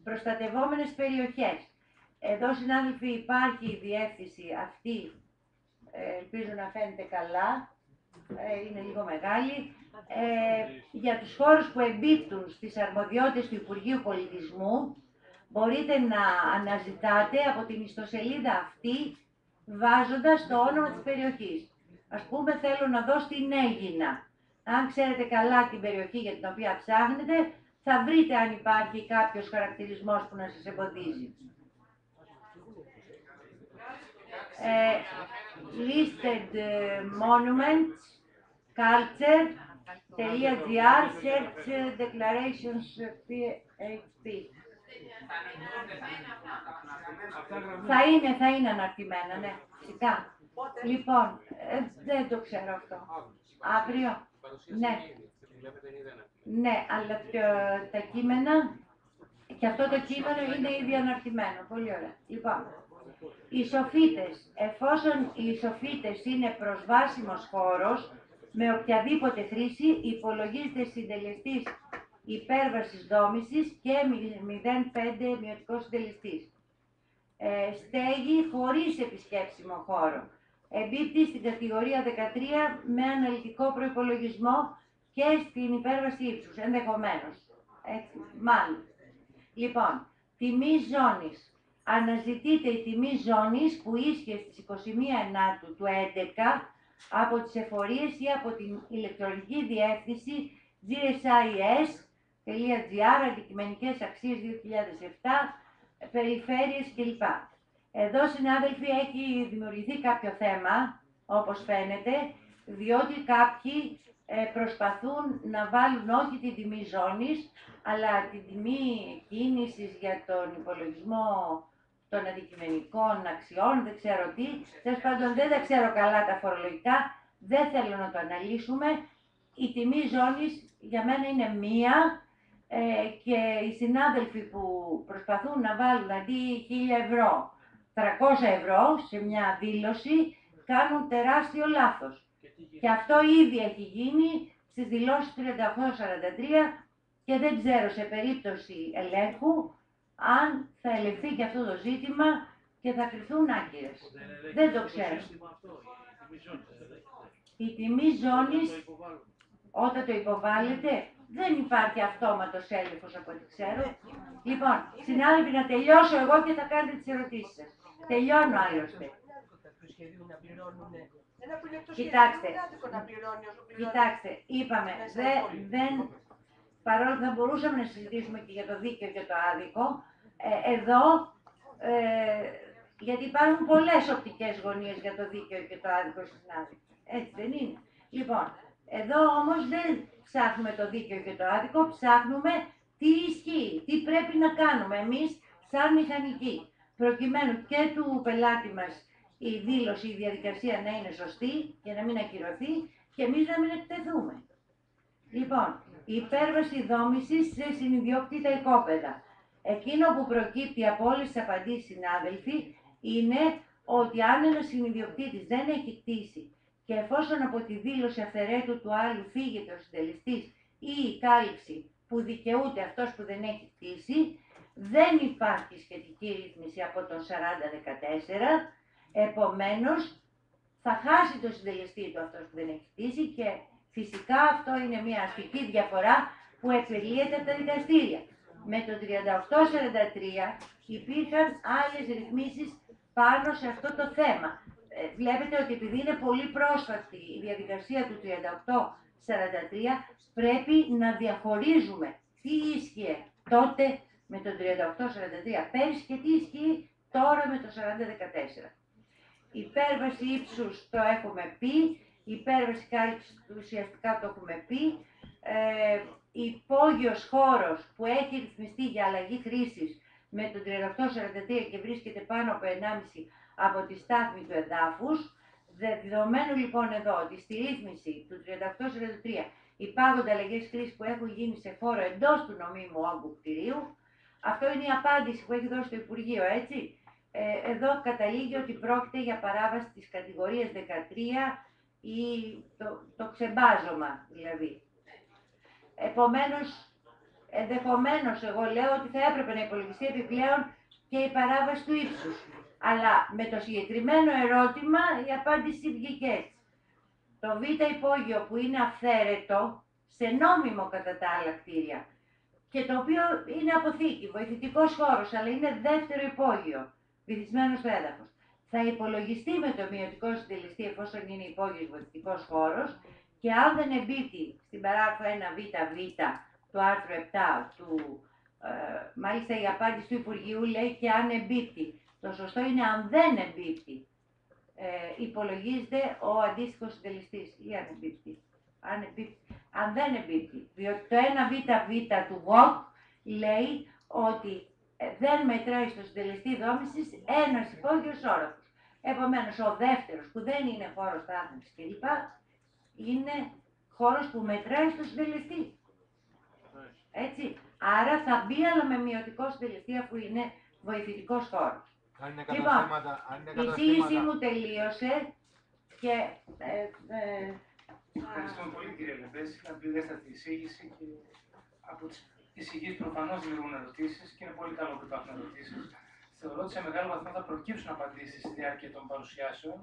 Προστατευόμενες περιοχές. Εδώ, συνάδελφοι, υπάρχει η διεύθυνση αυτή, ελπίζω να φαίνεται καλά, είναι λίγο μεγάλη, για τους χώρους που εμπίπτουν στις αρμοδιότητες του Υπουργείου Πολιτισμού. Μπορείτε να αναζητάτε από την ιστοσελίδα αυτή βάζοντας το όνομα της περιοχής. Ας πούμε, θέλω να δω στην Αίγινα. Αν ξέρετε καλά την περιοχή για την οποία ψάχνετε, θα βρείτε αν υπάρχει κάποιος χαρακτηρισμός που να σας εμποδίζει. Listed monuments, culture.gr, search declarations PHP. Θα είναι αναρτημένα, ναι, φυσικά. Λοιπόν, δεν το ξέρω αυτό. Αύριο, ναι. Ναι, αλλά τα κείμενα, και αυτό το κείμενο είναι ήδη αναρτημένο. Πολύ ωραία. Λοιπόν, οι σοφίτες, εφόσον οι σοφίτες είναι προσβάσιμος χώρος, με οποιαδήποτε χρήση υπολογίζεται συντελεστής υπέρβασης δόμησης και 0,5 μειωτικός συντελεστής. Στέγη χωρίς επισκέψιμο χώρο. Εμπίπτει στην κατηγορία 13 με αναλυτικό προϋπολογισμό και στην υπέρβαση ύψους, ενδεχομένως. Έτσι, μάλλον. Λοιπόν, τιμή ζώνης. Αναζητείται η τιμή ζώνης που ίσχυε στις 21 Ενάτου του 2011 από τις εφορίες ή από την ηλεκτρονική διεύθυνση gsis.gr, αντικειμενικές αξίες 2007, περιφέρειες κλπ. Εδώ, συνάδελφοι, έχει δημιουργηθεί κάποιο θέμα, όπως φαίνεται, διότι κάποιοι προσπαθούν να βάλουν όχι την τιμή ζώνης, αλλά την τιμή κίνησης για τον υπολογισμό των αντικειμενικών αξιών, δεν ξέρω τι. Τέλος πάντων, δεν τα ξέρω καλά τα φορολογικά, δεν θέλω να το αναλύσουμε. Η τιμή ζώνης για μένα είναι μία και οι συνάδελφοι που προσπαθούν να βάλουν αντί 1.000 ευρώ, 300 ευρώ σε μια δήλωση, κάνουν τεράστιο λάθος. Και αυτό ήδη έχει γίνει στις δηλώσεις 3843 και δεν ξέρω σε περίπτωση ελέγχου αν θα ελεγχθεί και αυτό το ζήτημα και θα κρυφθούν άκυρες. Δεν το ξέρω. Η τιμή ζώνης, όταν το υποβάλλεται, δεν υπάρχει αυτόματος έλεγχος από ό,τι ξέρω. Λοιπόν, συνάδελφοι, να τελειώσω εγώ και θα κάνετε τις ερωτήσεις σας. Τελειώνω άλλωστε. Κοιτάξτε, είπαμε, παρόλο που θα μπορούσαμε να συζητήσουμε και για το δίκαιο και το άδικο, εδώ, γιατί υπάρχουν πολλές οπτικές γωνίες για το δίκαιο και το άδικο, συνάδελφοι. Έτσι δεν είναι? Λοιπόν, εδώ όμως δεν ψάχνουμε το δίκαιο και το άδικο, ψάχνουμε τι ισχύει, τι πρέπει να κάνουμε εμείς σαν μηχανικοί, προκειμένου και του πελάτη μας η δήλωση, η διαδικασία να είναι σωστή και να μην ακυρωθεί και εμείς να μην εκτεθούμε. Λοιπόν, η υπέρβαση δόμησης σε συνιδιόκτητα οικόπεδα. Εκείνο που προκύπτει από όλες τις απαντήσεις, συνάδελφοι, είναι ότι αν ένας συνιδιοκτήτης δεν έχει κτήσει και εφόσον από τη δήλωση αφαιρέτου του άλλου φύγεται ο συντελεστής ή η κάλυψη που δικαιούται αυτός που δεν έχει κτήσει, δεν υπάρχει σχετική ρύθμιση από τον 4014, επομένως θα χάσει το συντελεστή του αυτός που δεν έχει κτήσει και φυσικά αυτό είναι μια αστική διαφορά που επιλύεται από τα δικαστήρια. Με το 3843 υπήρχαν άλλες ρυθμίσεις πάνω σε αυτό το θέμα. Βλέπετε ότι επειδή είναι πολύ πρόσφατη η διαδικασία του 3843, πρέπει να διαχωρίζουμε τι ίσχυε τότε με το 3843 πέρυσι και τι ισχύει τώρα με το 4014. Υπέρβαση ύψους το έχουμε πει, υπέρβαση κάλυψης ουσιαστικά το έχουμε πει, υπόγειος χώρος που έχει ρυθμιστεί για αλλαγή χρήσης με το 3843 και βρίσκεται πάνω από 1,5 από τη στάθμη του εδάφους. Δεδομένου λοιπόν εδώ ότι στη ρύθμιση του 3843 υπάρχονται αλλαγές χρήσης που έχουν γίνει σε χώρο εντός του νομίμου όγκου κτηρίου, αυτό είναι η απάντηση που έχει δώσει το Υπουργείο, έτσι. Εδώ καταλήγει ότι πρόκειται για παράβαση της κατηγορίας 13 ή το ξεμπάζωμα δηλαδή. Επομένως, ενδεχομένως εγώ λέω ότι θα έπρεπε να υπολογιστεί επιπλέον και η παράβαση του ύψους. Αλλά με το συγκεκριμένο ερώτημα η απάντηση βγήκε έτσι. Το β υπόγειο που είναι αυθαίρετο σε νόμιμο κατά τα άλλα κτίρια και το οποίο είναι αποθήκη, βοηθητικός χώρος, αλλά είναι δεύτερο υπόγειο, βυθισμένο στο έδαφος. Θα υπολογιστεί με το μειωτικό συντελεστή εφόσον είναι υπόγειος βοηθητικός χώρος και αν δεν εμπίπτει στην παράγραφο 1ββ του άρθρου 7 του, μάλιστα η απάντηση του Υπουργείου λέει και αν εμπίπτει. Το σωστό είναι αν δεν εμπίπτει, υπολογίζεται ο αντίστοιχος συντελεστής ή αν εμπίπτει. Αν δεν εμπίπτει, διότι το 1ββ του ΓΟΚ λέει ότι δεν μετράει στο συντελεστή δόμησης ένας υπόγειος όροφος. Επομένως, ο δεύτερος που δεν είναι χώρος στάθμευσης κλπ. Είναι χώρος που μετράει στο συντελεστή. Έτσι. Άρα θα μπει αλλά με μειωτικό συντελεστή αφού είναι βοηθητικός χώρος. Λοιπόν, η εισήγησή μου τελείωσε και ευχαριστούμε πολύ κύριε Λεμπέση, ήταν πληρέστατη εισήγηση και από τις εισηγήσεις προφανώς δημιουργούν ερωτήσεις και είναι πολύ καλό που υπάρχουν ερωτήσεις. Θεωρώ ότι σε μεγάλο βαθμό θα προκύψουν απαντήσεις στη διάρκεια των παρουσιάσεων.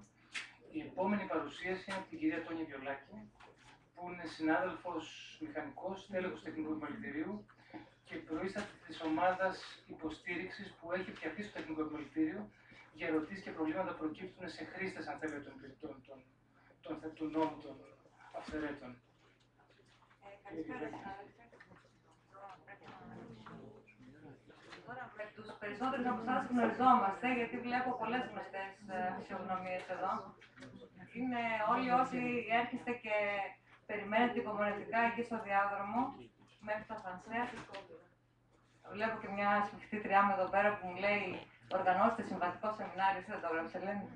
Η επόμενη παρουσίαση είναι από την κυρία Τόνια Βιολάκη, που είναι συνάδελφος μηχανικός, τέλεχος τεχνικού επιμελητηρίου και προείστατη της ομάδας υποστήριξης που έχει φτιαχτεί στο τεχνικό επιμελητήριο για ερωτήσεις και προβλήματα προκύπτουν σε χρήστες, αν θέλετε, των του νόμου των αυθαιρέτων. Καλησπέρα, συνάδελφε. Τώρα με τους περισσότερους από εσάς γνωριζόμαστε, γιατί βλέπω πολλές γνωστές φυσιογνωμίες εδώ. Είναι όλοι όσοι έρχεστε και περιμένετε υπομονετικά εκεί στο διάδρομο, μέχρι το ασανσέρ. Βλέπω και μια σφιχτήτριά μου εδώ πέρα που μου λέει οργανώστε συμβατικό σεμινάριο, εσύ δεν το έγραψε, λένε.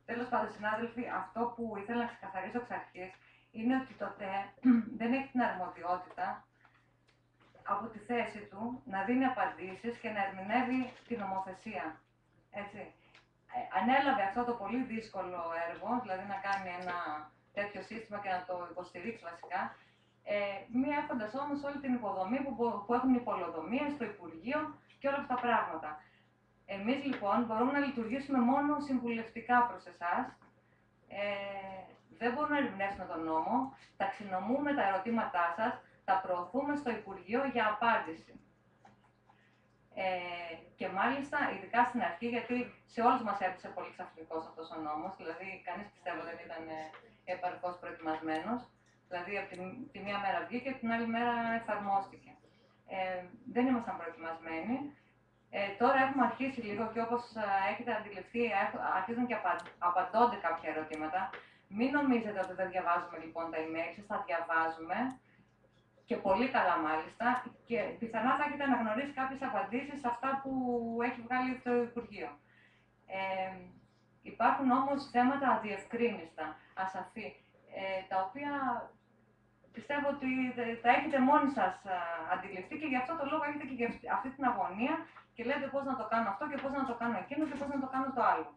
Τέλος πάντων, συνάδελφοι, αυτό που ήθελα να ξεκαθαρίσω εξ αρχής είναι ότι το ΤΕ δεν έχει την αρμοδιότητα από τη θέση του να δίνει απαντήσεις και να ερμηνεύει την νομοθεσία. Έτσι. Ανέλαβε αυτό το πολύ δύσκολο έργο, δηλαδή να κάνει ένα τέτοιο σύστημα και να το υποστηρίξει βασικά, μη έχοντας όμως όλη την υποδομή που έχουν οι πολεοδομίες, το Υπουργείο και όλα αυτά τα πράγματα. Εμείς λοιπόν μπορούμε να λειτουργήσουμε μόνο συμβουλευτικά προς εσάς, δεν μπορούμε να ερμηνεύσουμε τον νόμο, ταξινομούμε τα ερωτήματά σας, τα προωθούμε στο Υπουργείο για απάντηση. Και μάλιστα, ειδικά στην αρχή, γιατί σε όλους μας έπεισε πολύ ξαφνικός αυτός ο νόμος, δηλαδή κανείς πιστεύω δεν ήταν επαρκώς προετοιμασμένος, δηλαδή από τη μία μέρα βγήκε και την άλλη μέρα εφαρμόστηκε. Δεν ήμασταν προετοιμασμένοι. Τώρα έχουμε αρχίσει λίγο και όπως έχετε αντιληφθεί, αρχίζουν και απαντώνται κάποια ερωτήματα. Μην νομίζετε ότι δεν διαβάζουμε λοιπόν τα email σας, τα διαβάζουμε και πολύ καλά μάλιστα και πιθανά θα έχετε αναγνωρίσει κάποιες απαντήσεις σε αυτά που έχει βγάλει το Υπουργείο. Υπάρχουν όμως θέματα αδιευκρίνιστα, ασαφή, τα οποία πιστεύω ότι τα έχετε μόνοι σας αντιληφθεί και γι' αυτό το λόγο έχετε και αυτή την αγωνία και λέτε πώς να το κάνω αυτό και πώς να το κάνω εκείνο και πώς να το κάνω το άλλο.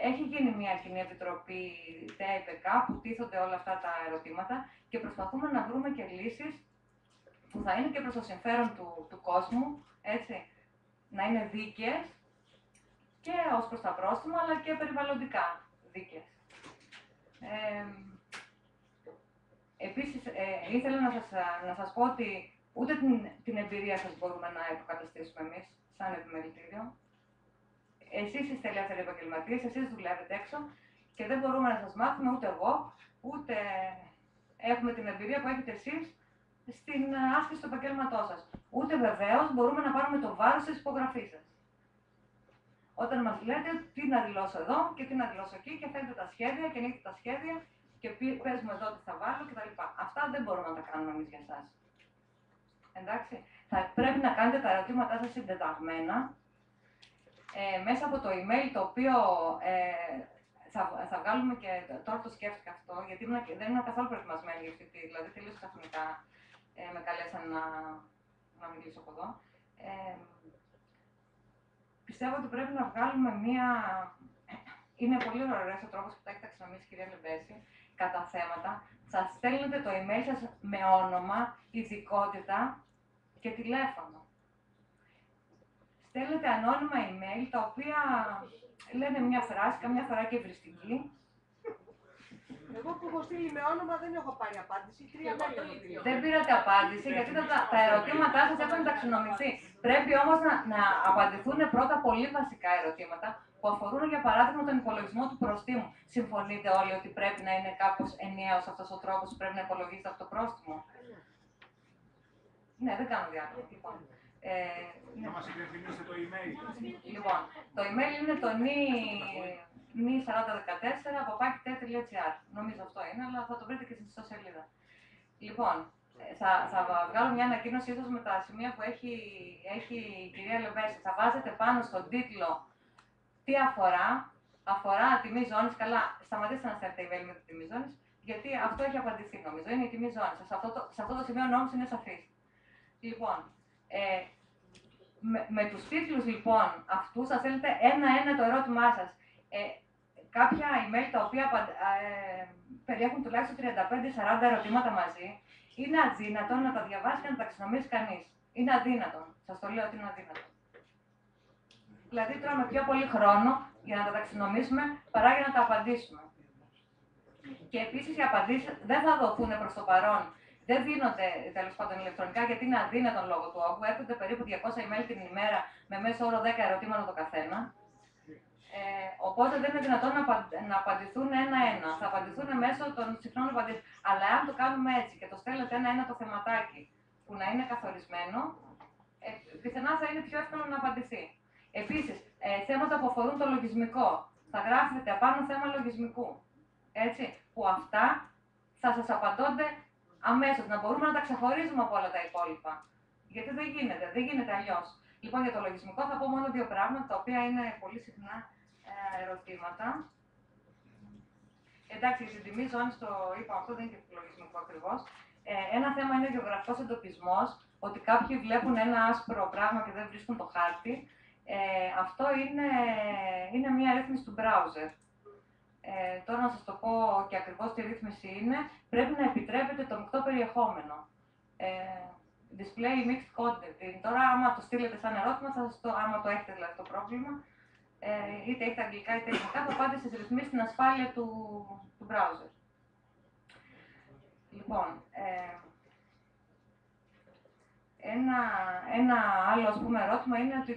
Έχει γίνει μια κοινή επιτροπή ΤΕΠΚ που τίθονται όλα αυτά τα ερωτήματα και προσπαθούμε να βρούμε και λύσεις που θα είναι και προς το συμφέρον του κόσμου, έτσι, να είναι δίκαιες και ως προς τα πρόστιμα αλλά και περιβαλλοντικά δίκαιες. Επίσης, ήθελα να σας πω ότι ούτε την εμπειρία σας μπορούμε να υποκαταστήσουμε εμείς, σαν επιμελητήριο. Εσείς είστε ελεύθεροι επαγγελματίες, εσείς δουλεύετε έξω και δεν μπορούμε να σας μάθουμε ούτε εγώ, ούτε έχουμε την εμπειρία που έχετε εσείς στην άσκηση του επαγγέλματός σας. Ούτε βεβαίως μπορούμε να πάρουμε το βάρος της υπογραφής σας. Όταν μας λέτε τι να δηλώσω εδώ και τι να δηλώσω εκεί και θέλετε τα σχέδια και ανοίγετε τα σχέδια και πες μου εδώ τι θα βάλω κτλ. Αυτά δεν μπορούμε να τα κάνουμε εμείς για εσάς. Εντάξει, θα πρέπει να κάνετε τα ερωτήματά σας συντεταγμένα μέσα από το email το οποίο θα βγάλουμε και τώρα το σκέφτηκα αυτό, γιατί δεν ήμουν καθόλου προετοιμασμένη για αυτή τη, δηλαδή τελείως ξαφνικά με καλέσαν να μιλήσω από εδώ. Πιστεύω ότι πρέπει να βγάλουμε μία... Είναι πολύ ωραίος ο τρόπος που τα έχει ταξινομήσει η κυρία Λεμπέση, κατά θέματα. Σας στέλνετε το email σας με όνομα, ειδικότητα και τηλέφωνο. Στέλνετε ανώνυμα email τα οποία λένε μια φράση, καμιά φορά και ευριστική. Εγώ που έχω στείλει με όνομα δεν έχω πάρει απάντηση. 3 μέλη έχω στείλει. Δεν πήρατε απάντηση γιατί τα ερωτήματά σας έχουν ταξινομηθεί. Πρέπει όμως να απαντηθούν πρώτα πολύ βασικά ερωτήματα που αφορούν για παράδειγμα τον υπολογισμό του προστίμου. Συμφωνείτε όλοι ότι πρέπει να είναι κάπως ενιαίος αυτός ο τρόπος που πρέπει να υπολογίζεται αυτό το πρόστιμο? Ναι, δεν κάνω διάλογο. Να μας υπενθυμίσετε το email. Λοιπόν, το email είναι το ni4014@pakite.gr. Νομίζω αυτό είναι, αλλά θα το βρείτε και στην ιστοσελίδα. Λοιπόν, θα βγάλω μια ανακοίνωση ίσως με τα σημεία που έχει η κυρία Λεμπέση. Θα βάζετε πάνω στον τίτλο τι αφορά τιμή ζώνης. Καλά, σταματήστε να στέλνετε email με τη τιμή ζώνης, γιατί αυτό έχει απαντηθεί νομίζω, είναι η τιμή ζώνης. Σε αυτό το σημείο ο νόμος είναι σαφής. Λοιπόν, με τους τίτλους λοιπόν αυτούς θα θέλετε ένα-ένα το ερώτημά σας. Κάποια email τα οποία περιέχουν τουλάχιστον 35-40 ερωτήματα μαζί, είναι αδύνατο να τα διαβάσει και να τα ταξινομήσει κανείς. Είναι αδύνατο. Σας το λέω ότι είναι αδύνατο. Δηλαδή τρώμε πιο πολύ χρόνο για να τα ταξινομήσουμε παρά για να τα απαντήσουμε. Και επίσης οι απαντήσεις δεν θα δοθούν προς το παρόν. Δεν δίνονται τέλος πάντων ηλεκτρονικά γιατί είναι αδύνατον λόγω του όγκου. Έρχονται περίπου 200 email την ημέρα με μέσο όρο 10 ερωτήματα το καθένα. Οπότε δεν είναι δυνατόν να απαντηθούν ένα-ένα. Θα απαντηθούν μέσω των συχνών απαντήσεων. Αλλά αν το κάνουμε έτσι και το στέλνετε ένα-ένα το θεματάκι που να είναι καθορισμένο, πιθανά θα είναι πιο εύκολο να απαντηθεί. Επίσης, θέματα που αφορούν το λογισμικό. Θα γράφετε απάνω θέμα λογισμικού. Έτσι, που αυτά θα σας απαντώνται αμέσως. Να μπορούμε να τα ξεχωρίζουμε από όλα τα υπόλοιπα. Γιατί δεν γίνεται αλλιώς. Λοιπόν, για το λογισμικό θα πω μόνο δύο πράγματα, τα οποία είναι πολύ συχνά ερωτήματα. Εντάξει, για την τιμή ζώνης το είπα, αυτό δεν είναι και το λογισμικό ακριβώς. Ένα θέμα είναι ο γεωγραφικός εντοπισμός, ότι κάποιοι βλέπουν ένα άσπρο πράγμα και δεν βρίσκουν το χάρτη. Αυτό είναι μια ρύθμιση του browser. Τώρα να σας το πω και ακριβώς τι ρύθμιση είναι, πρέπει να επιτρέπετε το μεικτό περιεχόμενο. Display mixed content. Τώρα, άμα το στείλετε σαν ερώτημα, άμα το έχετε δηλαδή το πρόβλημα, είτε έχετε αγγλικά είτε ελληνικά, θα πάτε στις ρυθμίσεις στην ασφάλεια του browser. Λοιπόν, ένα άλλο ερώτημα είναι ότι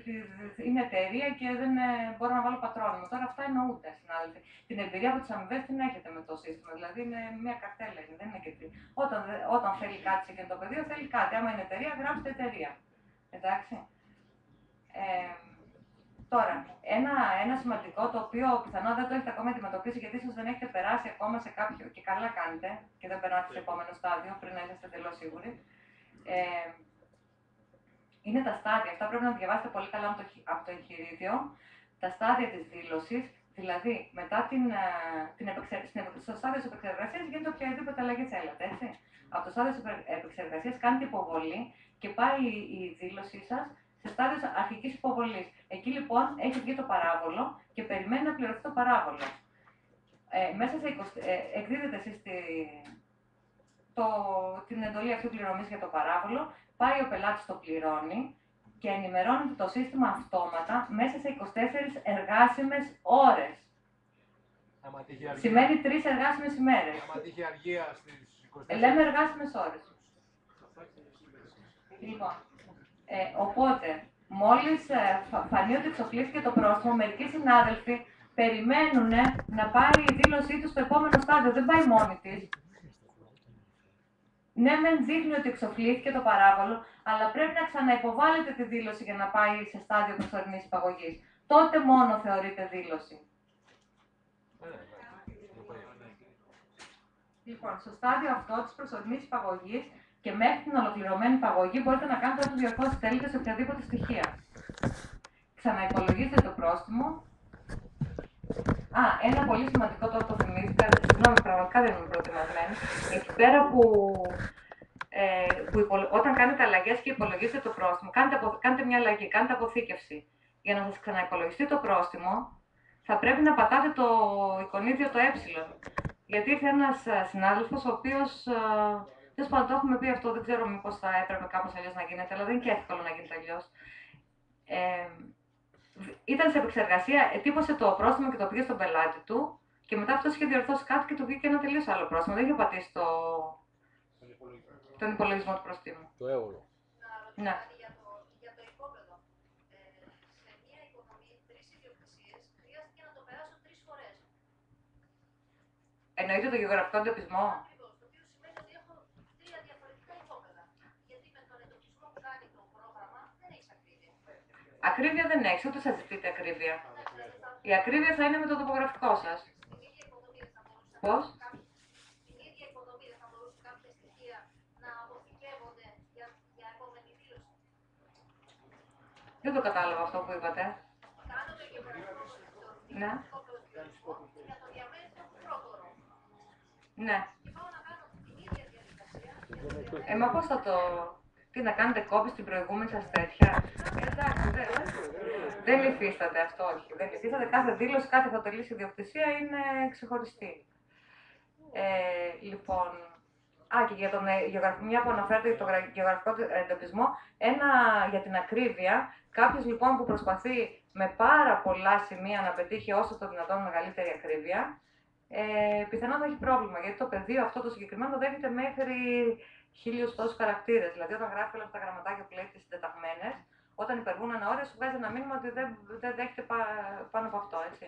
είναι εταιρεία και δεν μπορώ να βάλω πατρόνιμο. Τώρα αυτά εννοούνται, συνάδελφοι. Την εμπειρία από τις αμοιβές την έχετε με το σύστημα. Δηλαδή είναι μια καρτέλα, δεν είναι και τι. Όταν θέλει κάτι σε εκείνο το πεδίο, θέλει κάτι. Άμα είναι εταιρεία, γράψτε εταιρεία. Εντάξει. Τώρα, ένα σημαντικό το οποίο πιθανόν δεν το έχετε ακόμα αντιμετωπίσει γιατί ίσως δεν έχετε περάσει ακόμα σε κάποιο και καλά κάνετε και δεν περνάτε σε επόμενο στάδιο πριν να είσαστε τελώς σίγουροι. Είναι τα στάδια. Αυτά πρέπει να διαβάσετε πολύ καλά από το εγχειρίδιο. Τα στάδια της δήλωσης, δηλαδή μετά στο στάδιο της επεξεργασίας γίνεται οποιαδήποτε αλλαγή θέλετε. Έτσι. Από το στάδιο της επεξεργασίας κάνετε υποβολή και πάει η δήλωσή σας σε στάδιο αρχικής υποβολής. Εκεί λοιπόν έχει βγει το παράβολο και περιμένει να πληρωθεί το παράβολο. Μέσα σε εκδίδετε εσείς την εντολή αυτή πληρωμής για το παράβολο, πάει ο πελάτης το πληρώνει και ενημερώνεται το σύστημα αυτόματα μέσα σε 24 εργάσιμες ώρες. Σημαίνει 3 εργάσιμες ημέρες. Άμα τύχει αργία στις 24. Λέμε εργάσιμες ώρες. Λοιπόν, οπότε, μόλις φανεί ότι εξοφλήθηκε το πρόστιμο, μερικοί συνάδελφοι περιμένουν να πάει η δήλωσή τους στο επόμενο στάδιο. Δεν πάει μόνη της. Ναι, μεν δείχνει ότι εξοφλήθηκε το παράβολο, αλλά πρέπει να ξαναυποβάλλετε τη δήλωση για να πάει σε στάδιο προσωρινής υπαγωγής. Τότε μόνο θεωρείται δήλωση. Λοιπόν, στο στάδιο αυτό της προσωρινής υπαγωγής και μέχρι την ολοκληρωμένη υπαγωγή μπορείτε να κάνετε ό,τι διορθώσεις θέλετε σε οποιαδήποτε στοιχεία. Ξαναυπολογίζετε το πρόστιμο. Ένα πολύ σημαντικό τώρα το θυμήθηκα, συγγνώμη, πραγματικά δεν είμαι προετοιμασμένη. Εκεί πέρα όταν κάνετε αλλαγές και υπολογίζετε το πρόστιμο, κάνετε μια αλλαγή, κάνετε αποθήκευση. Για να σας ξαναυπολογιστεί το πρόστιμο, θα πρέπει να πατάτε το εικονίδιο το ε. Γιατί ήρθε ένας συνάδελφος, ο οποίος, τέλος πάντων το έχουμε πει αυτό, δεν ξέρω μήπως θα έπρεπε κάπως αλλιώς να γίνεται, αλλά δεν είναι και εύκολο να γίνεται αλλιώς. Ήταν σε επεξεργασία, ετύπωσε το πρόστιμο και το πήγε στον πελάτη του και μετά αυτός είχε διορθώσει κάτι και του βγήκε ένα τελείως άλλο πρόστιμο. Δεν είχε πατήσει τον υπολογισμό του προστίμου. Το ευρώ. Ναι. Για το υπόπεδο. Σε μία οικοδομή 3 ιδιοκτησίες χρειάστηκε να το περάσω 3 φορές. Εννοείται το γεωγραφικό εντοπισμό. Ακριβώς, το οποίο σημαίνει ότι έχω 3 διαφορετικά υπόπεδα. Γιατί με τον εντοπισμό που κάνει το πρόγραμμα δεν έχεις ακρίβεια. Ακρίβεια δεν έχεις, ούτε σας ζητείτε ακρίβεια. Η ακρίβεια θα είναι με το τοπογραφικό σας. Στην ίδια υποδομή δεν θα μπορούσε Πώς? Στην ίδια υποδομή δεν θα μπορούσε κάποια στοιχεία να αποθηκεύονται για επόμενη δήλωση. Δεν το κατάλαβα αυτό που είπατε. Κάνω το γεωγραφικό Ναι. για το διαμέρισμα του πρώτου όρου. Ναι. Και πάω να κάνω την ίδια διαδικασία. Μα πώς θα το... Τι να κάνετε κόπη στην προηγούμενη σας τέτοια. Εντάξει, δεν υφίσταται αυτό, όχι. Δεν υφίσταται. Κάθε δήλωση, κάθε αυτοτελής ιδιοκτησία είναι ξεχωριστή. Λοιπόν, και για τον μια που αναφέρεται για τον γεωγραφικό εντοπισμό, για την ακρίβεια, κάποιος λοιπόν που προσπαθεί με πάρα πολλά σημεία να πετύχει όσο το δυνατόν μεγαλύτερη ακρίβεια, πιθανόν θα έχει πρόβλημα, γιατί το πεδίο αυτό το συγκεκριμένο δέχεται μέχρι 1000 τόσους χαρακτήρες. Δηλαδή, όταν γράφει όλα αυτά τα γραμματάκια που λέει τις συντεταγμένες, Όταν υπερβούν ένα όριο, σου βγάζει ένα μήνυμα ότι δεν δέχεται πάνω από αυτό, έτσι.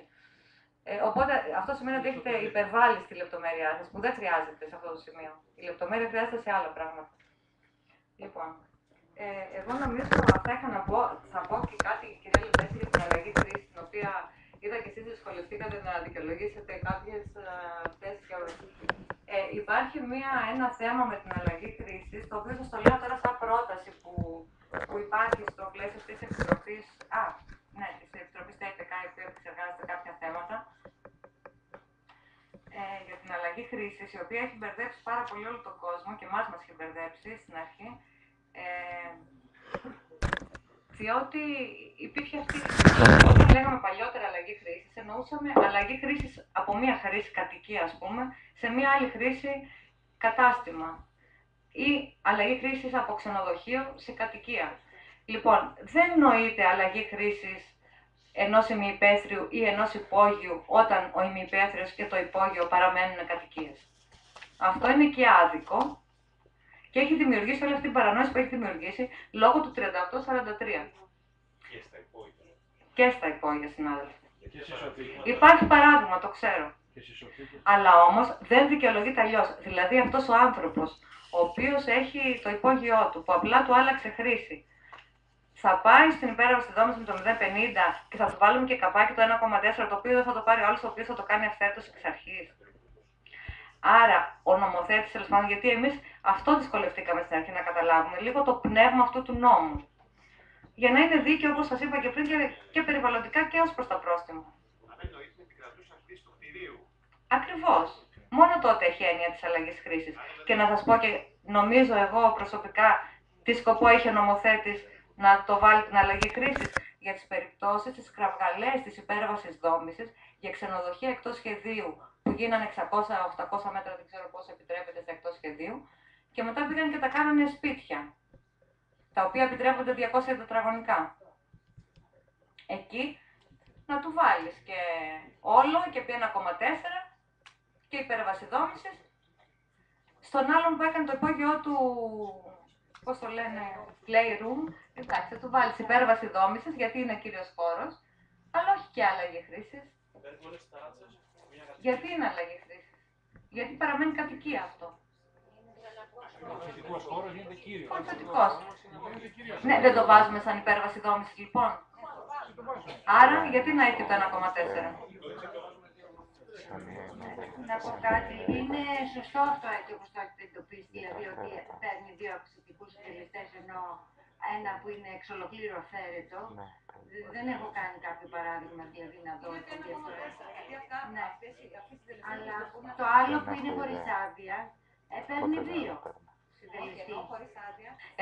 Οπότε αυτό σημαίνει ότι έχετε υπερβάλει στη λεπτομέρειά σας, που δεν χρειάζεται σε αυτό το σημείο. Η λεπτομέρεια χρειάζεται σε άλλα πράγματα. Λοιπόν, εγώ νομίζω αυτά είχα να πω. Θα πω και κάτι, κυρία Λεβέση, για την αλλαγή χρήση, την οποία είδα και εσείς δυσκολευτήκατε να δικαιολογήσετε κάποιες θέσεις και όρους. Υπάρχει ένα θέμα με την αλλαγή χρήσης, το οποίο σας το λέω τώρα σαν πρόταση που υπάρχει στο πλαίσιο της Επιτροπής, της Επιτροπής ΤΕΚΑ, η οποία επεξεργάζεται κάποια θέματα, για την αλλαγή χρήσης, η οποία έχει μπερδέψει πάρα πολύ όλο τον κόσμο και μας έχει μπερδέψει στην αρχή, διότι υπήρχε αυτή, όταν λέγαμε παλιότερα αλλαγή χρήσης, εννοούσαμε αλλαγή χρήσης από μία χρήση κατοικία, ας πούμε, σε μία άλλη χρήση κατάστημα ή αλλαγή χρήσης από ξενοδοχείο σε κατοικία. Λοιπόν, δεν νοείται αλλαγή χρήσης ενός ημιυπαίθριου ή ενός υπόγειου όταν ο ημιυπαίθριος και το υπόγειο παραμένουν κατοικίες. Αυτό είναι και άδικο και έχει δημιουργήσει όλη αυτή την παρανόηση που έχει δημιουργήσει λόγω του 38-43. Και στα υπόγεια, συνάδελφοι. Υπάρχει παράδειγμα, το ξέρω. Αλλά όμως δεν δικαιολογείται αλλιώς. Δηλαδή αυτός ο άνθρωπος, ο οποίος έχει το υπόγειό του, που απλά του άλλαξε χρήση, θα πάει στην υπέρβαση δόμηση με το 0,50 και θα του βάλουμε και καπάκι το 1,4, το οποίο δεν θα το πάρει ο άλλος, το οποίο θα το κάνει αυθαίρετος εξ αρχής. Άρα, ο νομοθέτης, τέλος πάντων, γιατί εμείς αυτό δυσκολευτήκαμε στην αρχή να καταλάβουμε, λίγο το πνεύμα αυτού του νόμου. Για να είναι δίκαιο, όπως σας είπα και πριν, και περιβαλλοντικά και ως προς τα πρόστιμα. Ακριβώς. Μόνο τότε έχει έννοια της αλλαγής χρήσης. Και να σας πω και νομίζω εγώ προσωπικά τι σκοπό είχε ο νομοθέτης να το βάλει την αλλαγή χρήσης για τις περιπτώσεις της κραυγαλαίας της υπέρβασης δόμησης για ξενοδοχεία εκτός σχεδίου που γίνανε 600-800 μέτρα, δεν ξέρω πώς επιτρέπεται στα εκτός σχεδίου, και μετά πήγαν και τα κάνανε σπίτια, τα οποία επιτρέπονται 200 τετραγωνικά. Εκεί να του βάλεις και όλο και πει 1,4 και υπέρβαση δόμησης. Στον άλλον που έκανε το υπόγειό του, πώς το λένε, playroom, εντάξει, θα του βάλεις υπέρβαση δόμησης γιατί είναι κύριος χώρος, αλλά όχι και αλλαγή χρήσης. Γιατί είναι αλλαγή χρήσης? Γιατί παραμένει κατοικία αυτό. Θετικός χώρος γίνεται κύριος. Θετικός. Ναι, δεν το βάζουμε σαν υπέρβαση δόμησης λοιπόν. Άρα, γιατί να έχει το 1,4. Να πω κάτι. Είναι σωστό αυτό έτσι όπως το έχετε εντοπίσει, δηλαδή ότι παίρνει δύο αυξητικούς συντελεστές ενώ ένα που είναι εξ ολοκλήρου αυθαίρετο. Δεν έχω κάνει κάποιο παράδειγμα δηλαδή να δω το διαφορά. Ναι. Αλλά το άλλο που είναι χωρίς άδεια παίρνει δύο συντελεστή.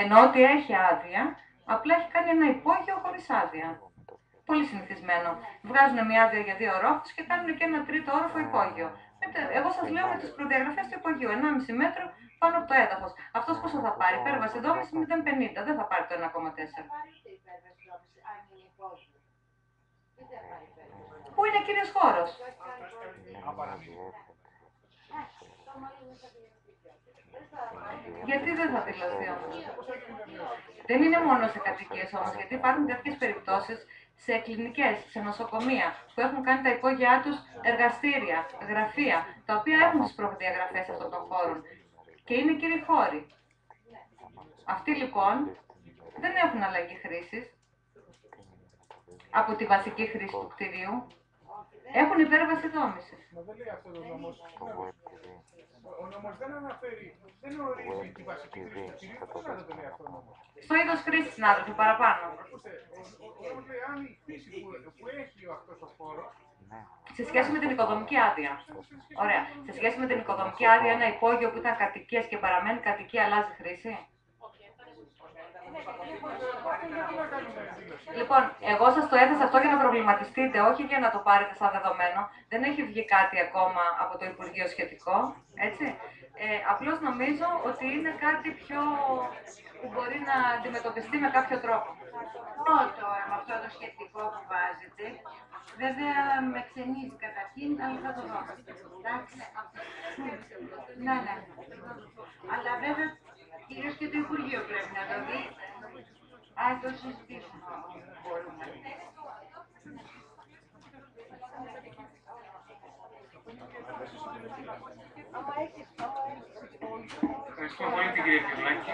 Ενώ ότι έχει άδεια, απλά έχει κάνει ένα υπόγειο χωρίς άδεια. Πολύ συνηθισμένο. Βγάζουν μια άδεια για 2 ορόφους και κάνουν και ένα τρίτο όροφο υπόγειο. Εγώ σας λέω με τις προδιαγραφές του υπογείου, 1,5 μέτρο πάνω από το έδαφος. Αυτός πόσο θα πάρει? Υπέρβαση δόμηση 0,50, δεν θα πάρει το 1,4. Πού είναι κύριος χώρος? Γιατί δεν θα δηλωθεί όμως? Δεν είναι μόνο σε κατοικίες όμως, γιατί υπάρχουν τέτοιες περιπτώσεις σε κλινικές, σε νοσοκομεία, που έχουν κάνει τα υπόγειά τους εργαστήρια, γραφεία, τα οποία έχουν τις προδιαγραφές αυτών των χώρων και είναι κύριοι χώροι. Αυτοί λοιπόν δεν έχουν αλλαγή χρήσης από τη βασική χρήση του κτηρίου. Έχουν υπέρβαση δόμησης. Μα δεν λέει αυτό το νόμος. Ο νόμος δεν αναφέρει, δεν ορίζει τη βασική χρήση του κτηρίου. Πώς να το λέει αυτό ο νόμος? Στο είδος χρήσης, συνάδελφοι, παραπάνω. Ακούστε, ο νόμος λέει αν η χρήση που έχει αυτός ο χώρος. Σε σχέση με την οικοδομική άδεια. Ωραία. Σε σχέση με την οικοδομική άδεια, ένα υπόγειο που ήταν κατοικίας και παραμένει κατοικία αλλάζει χρήση. Λοιπόν, εγώ σας το έθεσα αυτό για να προβληματιστείτε, όχι για να το πάρετε σαν δεδομένο. Δεν έχει βγει κάτι ακόμα από το Υπουργείο σχετικό, έτσι. Απλώς νομίζω ότι είναι κάτι πιο που μπορεί να αντιμετωπιστεί με κάποιο τρόπο. Με αυτό το σκεπτικό που βάζετε, βέβαια με ξενίζει καταρχήν, αλλά θα το δω. Εντάξει. Ναι. Αλλά βέβαια κυρίως και το Υπουργείο πρέπει να το δει. Ας το συζητήσουμε. Μπορούμε. Ευχαριστούμε πολύ την κυρία Κυρλάκη.